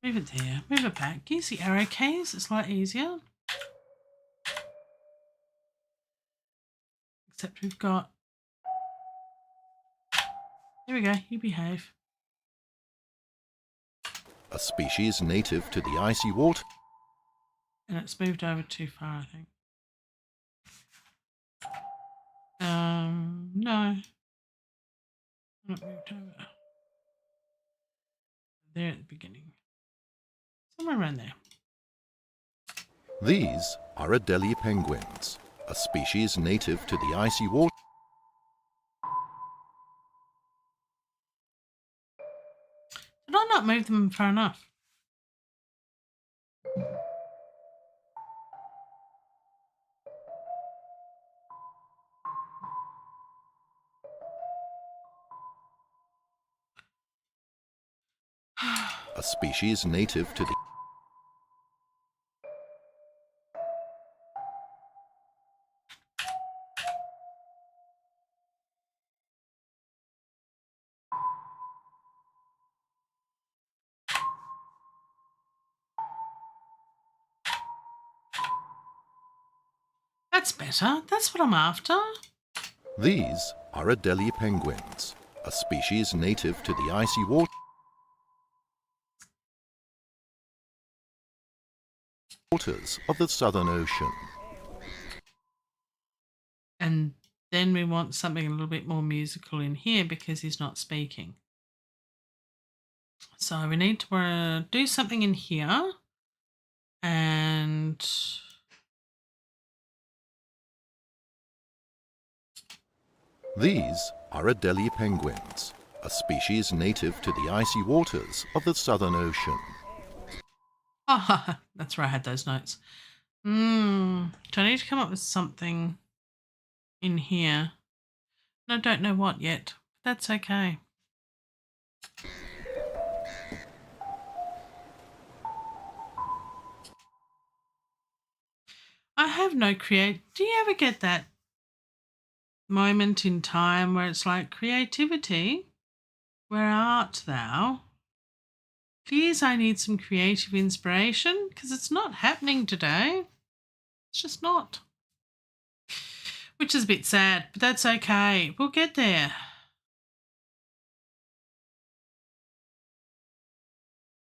Move it there. Move it back. Use the arrow keys. It's a lot easier. Except we've got. There we go. You behave. A species native to the icy water. And it's moved over too far, I think. No. Not moved over. there at the beginning. Somewhere around there. These are Adelie penguins, a species native to the icy water. Did I not move them far enough? A species native to the That's better. That's what I'm after. These are Adelie penguins, a species native to the icy waters of the Southern Ocean. And then we want something a little bit more musical in here because he's not speaking. So we need to do something in here. And These are Adelie penguins, a species native to the icy waters of the Southern Ocean. ah, that's where I had those notes. Do I need to come up with something in here? I don't know what yet. That's okay. I have no do you ever get that moment in time where it's like, creativity, where art thou? Please, I need some creative inspiration because it's not happening today. It's just not. Which is a bit sad, but that's okay. We'll get there.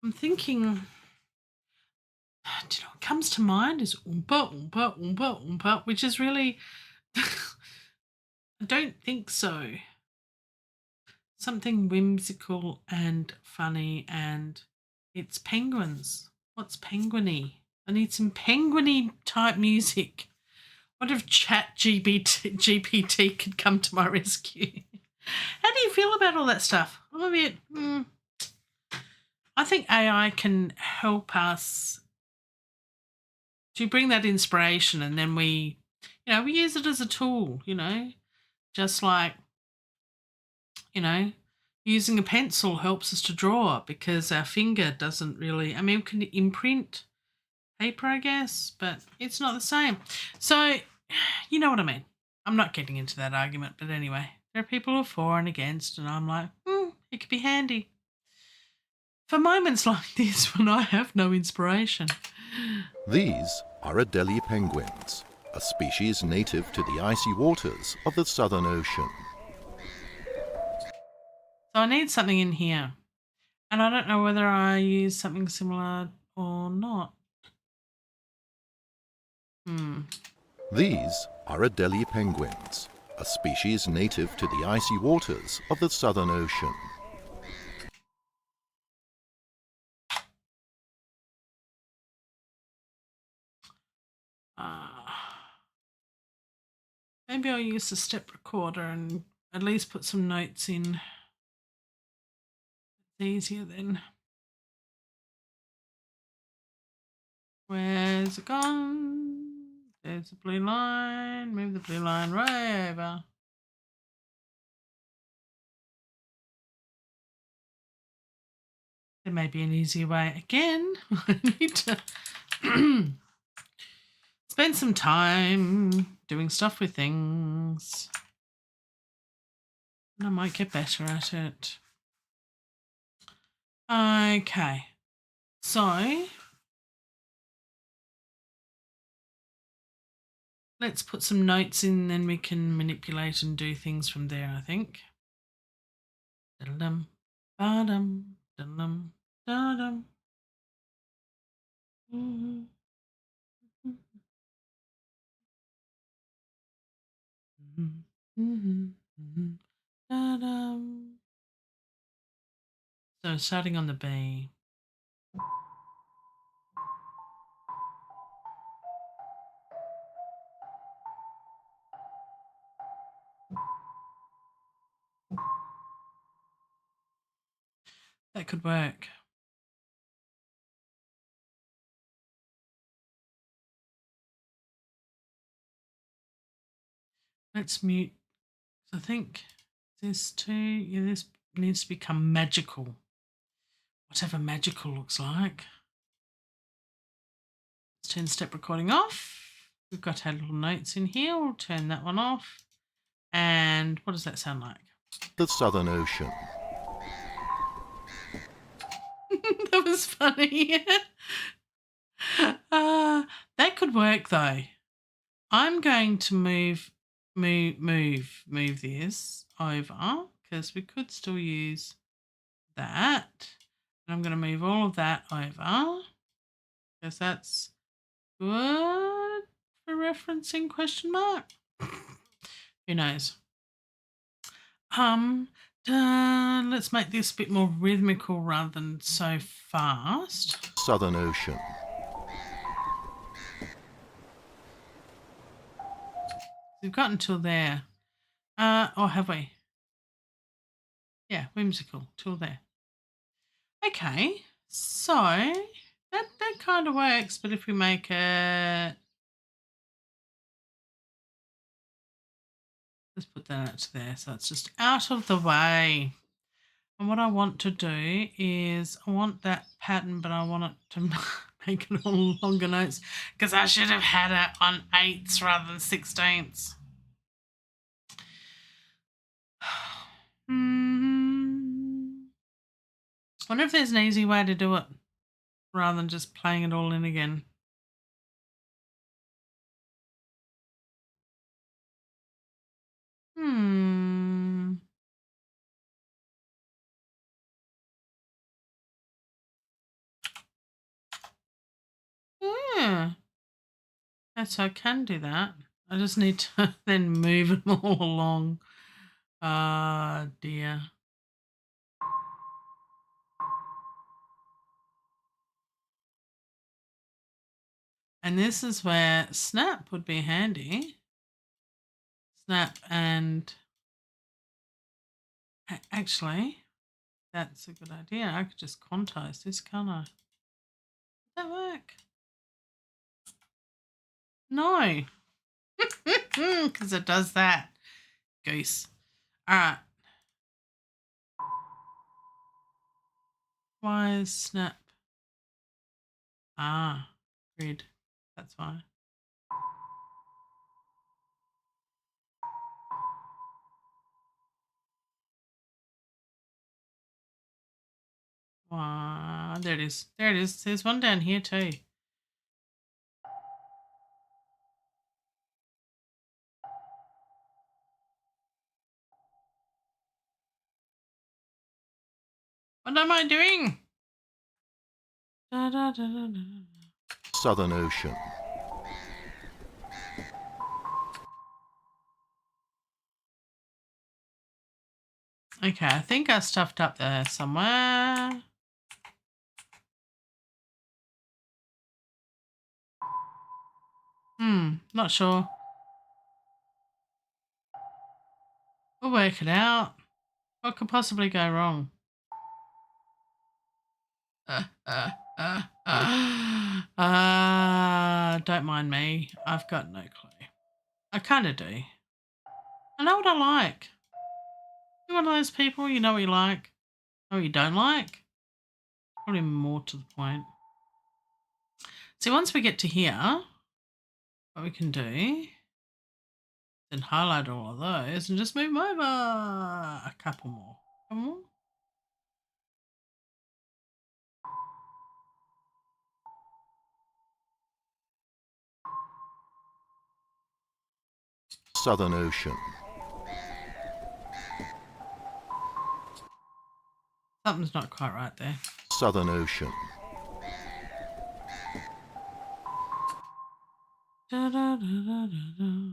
I'm thinking, do you know what comes to mind is oompa, oompa, oompa, oompa, which is really, I don't think so. Something whimsical and funny, and it's penguins. What's penguiny? I need some penguiny type music. What if GPT could come to my rescue? How do you feel about all that stuff? I'm a bit. I think AI can help us to bring that inspiration, and then we use it as a tool. Just like using a pencil helps us to draw because our finger doesn't really. I mean, we can imprint paper, I guess, but it's not the same. So, you know what I mean. I'm not getting into that argument, but anyway, there are people who are for and against, and I'm like, it could be handy for moments like this when I have no inspiration. These are Adelie penguins, a species native to the icy waters of the Southern Ocean. So I need something in here, and I don't know whether I use something similar or not. These are Adelie penguins, a species native to the icy waters of the Southern Ocean. Maybe I'll use the step recorder and at least put some notes in. It's easier then. Where's it gone? There's the blue line. Move the blue line right over. There may be an easier way. Again, I need to spend some time doing stuff with things. And I might get better at it. Okay. So let's put some notes in, then we can manipulate and do things from there, I think. Da-dum, ba-dum, da-dum, da-dum. Mm-hmm. Mm-hmm. Mm-hmm. Mm-hmm. Da-dum. So starting on the B. That could work. Let's mute. I think this too, yeah, this needs to become magical. Whatever magical looks like. Let's turn step recording off. We've got our little notes in here. We'll turn that one off. And what does that sound like? The Southern Ocean. That was funny. That could work though. I'm going to move this over because we could still use that. And I'm going to move all of that over because that's good for referencing question mark. Who knows? Let's make this a bit more rhythmical rather than so fast. Southern Ocean. We've got until there. Or have we? Yeah, whimsical till there. Okay, so that kind of works, but if we make it, let's put that out to there, so it's just out of the way. And what I want to do is I want that pattern, but I want it to make it all longer notes because I should have had it on 8ths rather than 16ths. I wonder if there's an easy way to do it rather than just playing it all in again. Yeah. Yes, I can do that. I just need to then move them all along. Ah, dear. And this is where snap would be handy. Snap and actually, that's a good idea. I could just quantize this, can't I? Does that work? No, because it does that. Goose. All right. Why is snap? Ah, grid. That's why. Wow, there it is. There it is. There's one down here too. What am I doing? Southern Ocean. Okay, I think I stuffed up there somewhere. Not sure. We'll work it out. What could possibly go wrong? Don't mind me. I've got no clue. I kind of do. I know what I like. You're one of those people, you know what you like, know what you don't like. Probably more to the point. See, once we get to here, what we can do then highlight all of those and just move them over. A couple more. Couple more. Southern Ocean. Something's not quite right there. Southern Ocean. Da, da, da, da, da, da.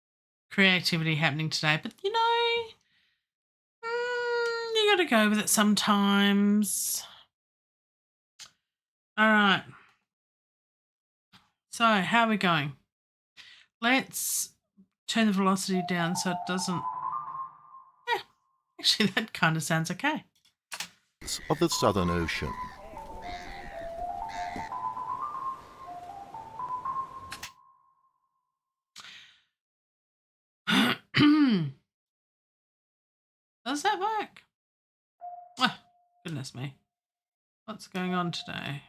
creativity happening today. But, you got to go with it sometimes. All right. So how are we going? Let's turn the velocity down so it doesn't... Yeah, actually, that kind of sounds okay. Of the Southern Ocean. Does that work? Oh, goodness me. What's going on today?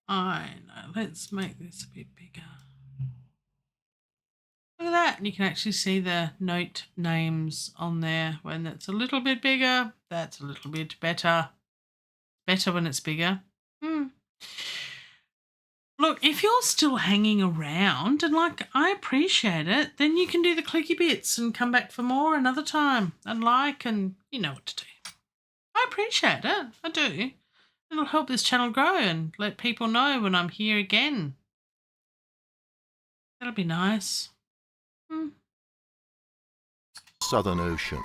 I know. Let's make this a bit bigger. Look at that. And you can actually see the note names on there. When it's a little bit bigger, that's a little bit better. Better when it's bigger. Look, if you're still hanging around and I appreciate it, then you can do the clicky bits and come back for more another time and you know what to do. I appreciate it. I do. It'll help this channel grow and let people know when I'm here again. That'll be nice. Southern Ocean.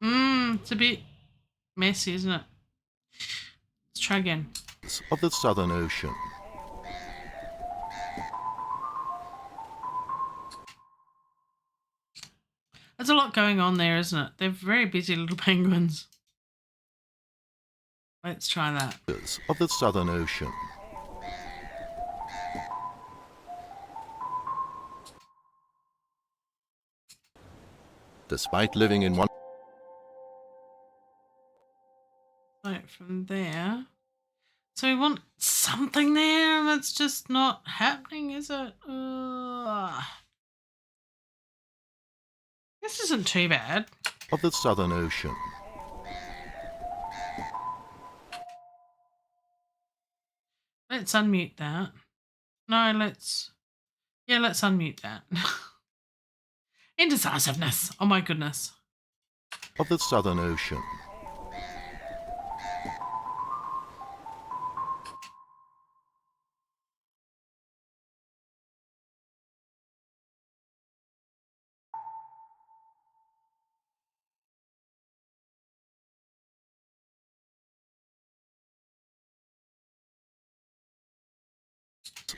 It's a bit messy, isn't it? Let's try again. Of the Southern Ocean. There's a lot going on there, isn't it? They're very busy little penguins. Let's try that. Of the Southern Ocean. Despite living in one... Right, from there. So we want something there, and it's just not happening, is it? This isn't too bad. Of the Southern Ocean. Let's unmute that. No, let's unmute that. Indecisiveness. Oh my goodness. Of the Southern Ocean.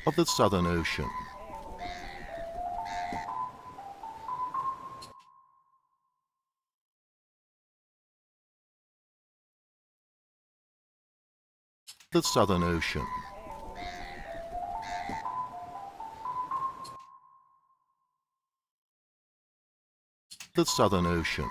Of the Southern Ocean. The Southern Ocean. The Southern Ocean.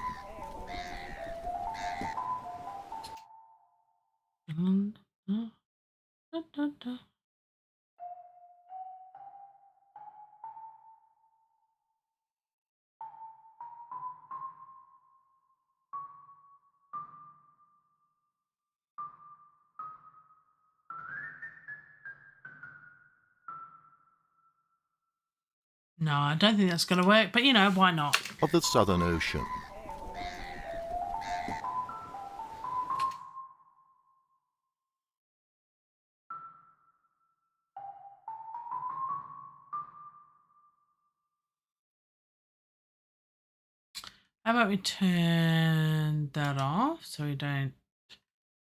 No, I don't think that's going to work, but why not? Of the Southern Ocean. How about we turn that off so we don't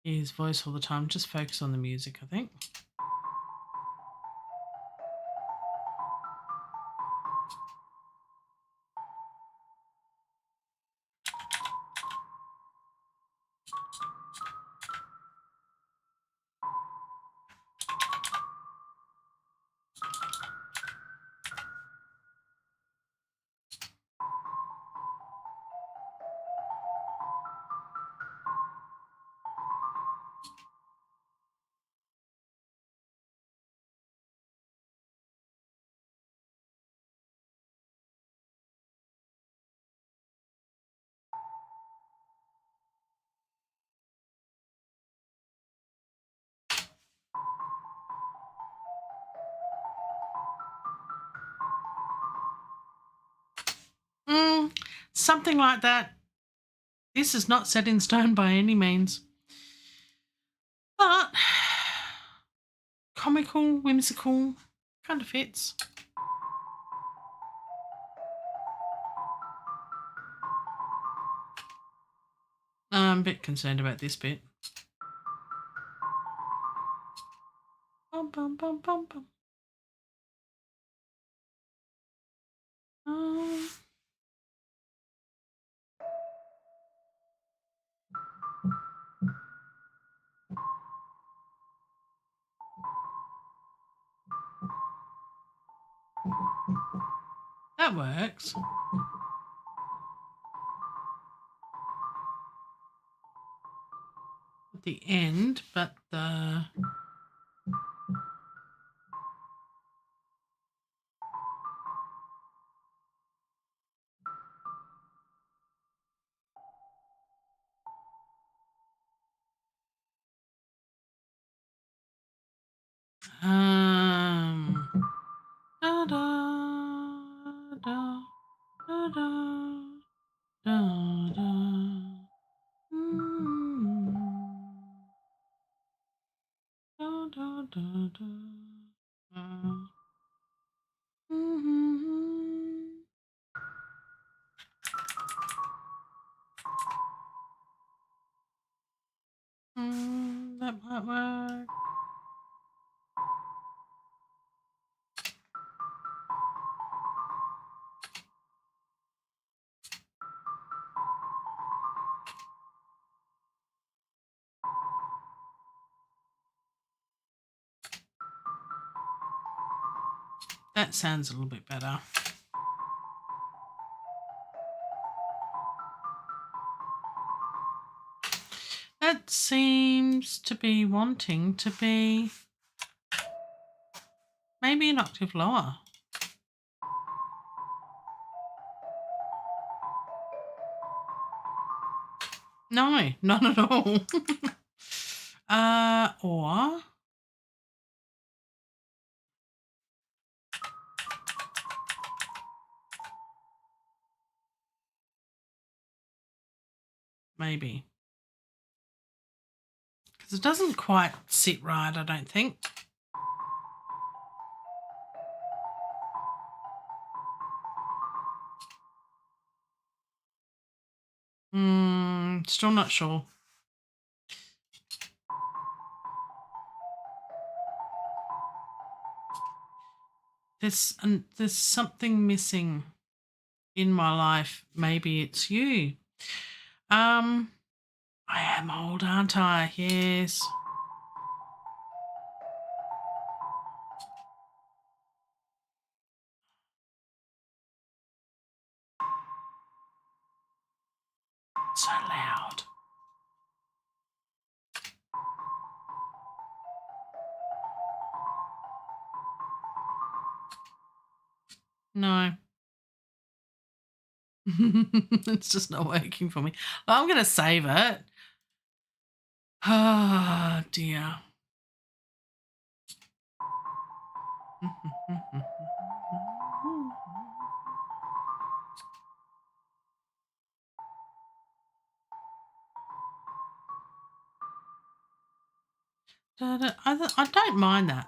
hear his voice all the time? Just focus on the music, I think. Something like that. This is not set in stone by any means. But comic comical, whimsical, kind of fits. I'm a bit concerned about this bit. Bum, bum, bum, bum, bum. That works. At the end, but the... Da, da, da, da, da, da, da. Da, da, da, da. That might work. That sounds a little bit better. That seems to be wanting to be maybe an octave lower. No, none at all. Or maybe. Because it doesn't quite sit right, I don't think. Still not sure. There's something missing in my life. Maybe it's you. I am old, aren't I? Yes. So loud. No. It's just not working for me. Well, I'm going to save it. Oh, dear. I don't mind that.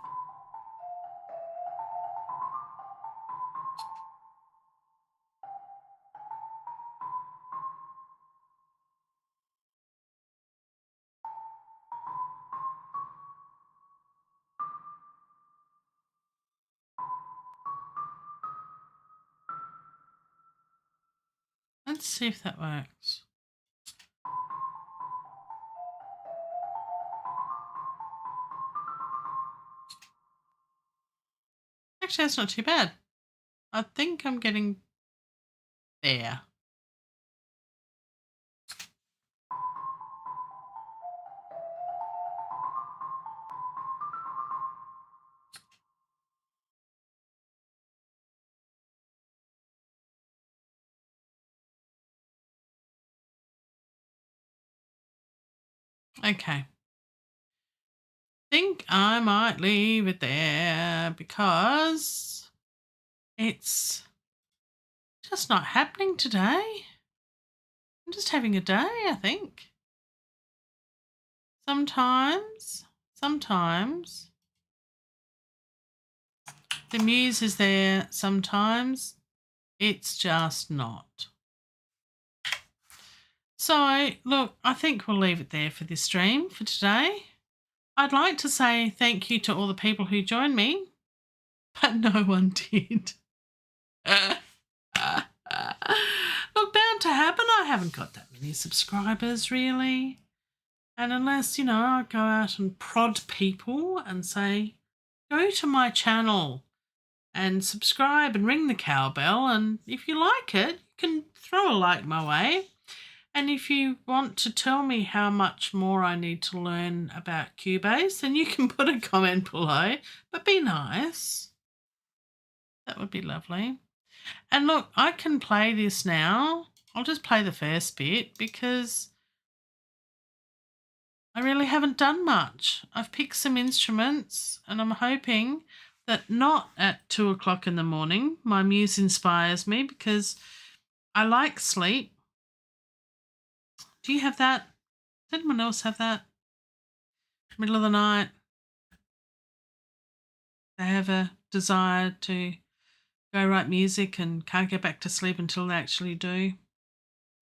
Let's see if that works. Actually, that's not too bad. I think I'm getting there. Okay. Think I might leave it there because it's just not happening today. I'm just having a day, I think. Sometimes The muse is there sometimes. It's just not. So, look, I think we'll leave it there for this stream for today. I'd like to say thank you to all the people who joined me, but no one did. Look, bound to happen. I haven't got that many subscribers, really. And unless, I go out and prod people and say, go to my channel and subscribe and ring the cowbell, and if you like it, you can throw a like my way. And if you want to tell me how much more I need to learn about Cubase, then you can put a comment below, but be nice. That would be lovely. And look, I can play this now. I'll just play the first bit because I really haven't done much. I've picked some instruments and I'm hoping that not at 2 o'clock in the morning. My muse inspires me because I like sleep. Do you have that? Does anyone else have that? Middle of the night. They have a desire to go write music and can't get back to sleep until they actually do.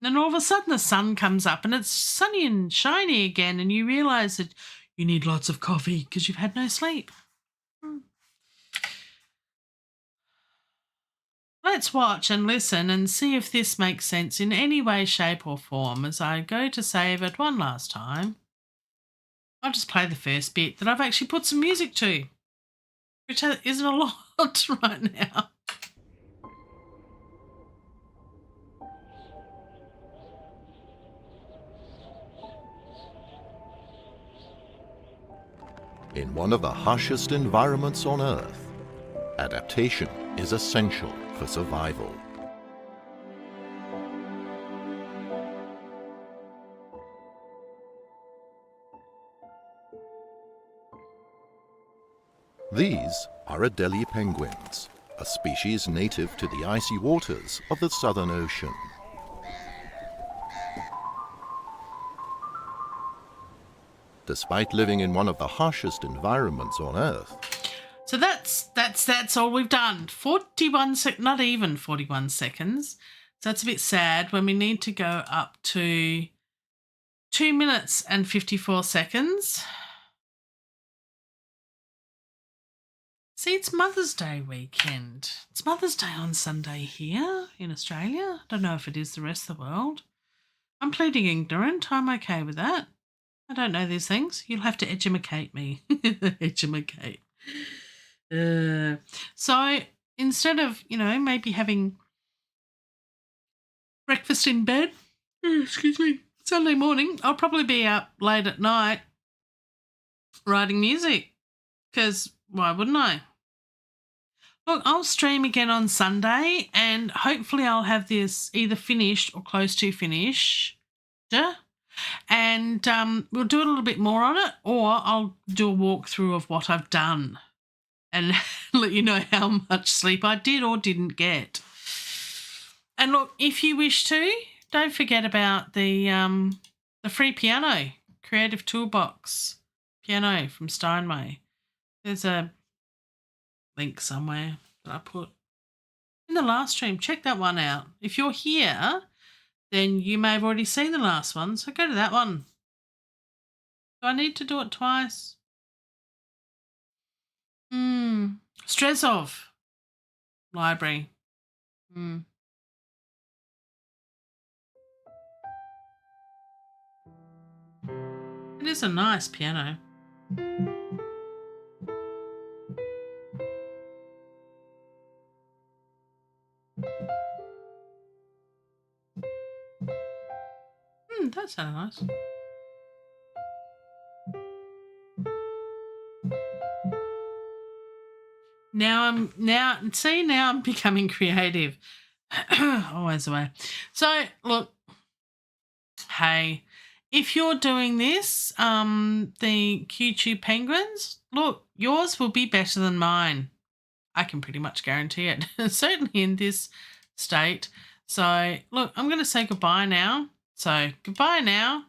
Then all of a sudden the sun comes up and it's sunny and shiny again and you realise that you need lots of coffee because you've had no sleep. Let's watch and listen and see if this makes sense in any way, shape or form. As I go to save it one last time, I'll just play the first bit that I've actually put some music to, which isn't a lot right now. In one of the harshest environments on Earth, adaptation is essential for survival. These are Adelie penguins, a species native to the icy waters of the Southern Ocean. Despite living in one of the harshest environments on Earth. So that's all we've done. 41 not even 41 seconds. So that's a bit sad when we need to go up to 2 minutes and 54 seconds. See, it's Mother's Day weekend. It's Mother's Day on Sunday here in Australia. I don't know if it is the rest of the world. I'm pleading ignorant. I'm okay with that. I don't know these things. You'll have to educate me. Educate. So instead of, maybe having breakfast in bed, excuse me, Sunday morning, I'll probably be up late at night writing music because why wouldn't I? Look, I'll stream again on Sunday and hopefully I'll have this either finished or close to finished. And we'll do a little bit more on it, or I'll do a walkthrough of what I've done and let you know how much sleep I did or didn't get. And look, if you wish to, don't forget about the free piano, Creative Toolbox piano from Steinway. There's a link somewhere that I put in the last stream. Check that one out. If you're here, then you may have already seen the last one, so go to that one. Do I need to do it twice? Strezov library. It is a nice piano. That sounded nice. Now I'm becoming creative. Always the way. So look, hey, if you're doing this, the QTube penguins, look, yours will be better than mine. I can pretty much guarantee it. Certainly in this state. So look, I'm going to say goodbye now. So goodbye now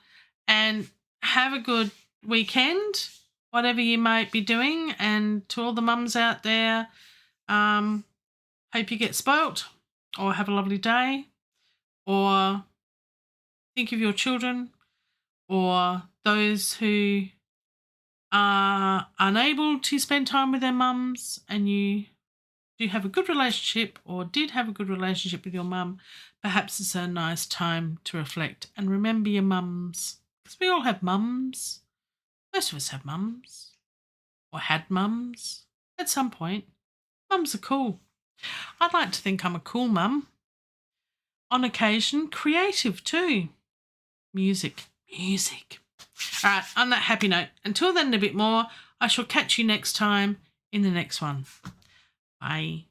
and have a good weekend, whatever you might be doing. And to all the mums out there, Hope you get spoilt, or have a lovely day, or think of your children, or those who are unable to spend time with their mums, and you do have a good relationship or did have a good relationship with your mum. Perhaps it's a nice time to reflect and remember your mums, because we all have mums. Most of us have mums, or had mums at some point. Mums are cool. I'd like to think I'm a cool mum. On occasion, creative too. Music. All right, on that happy note, until then and a bit more, I shall catch you next time in the next one. Bye.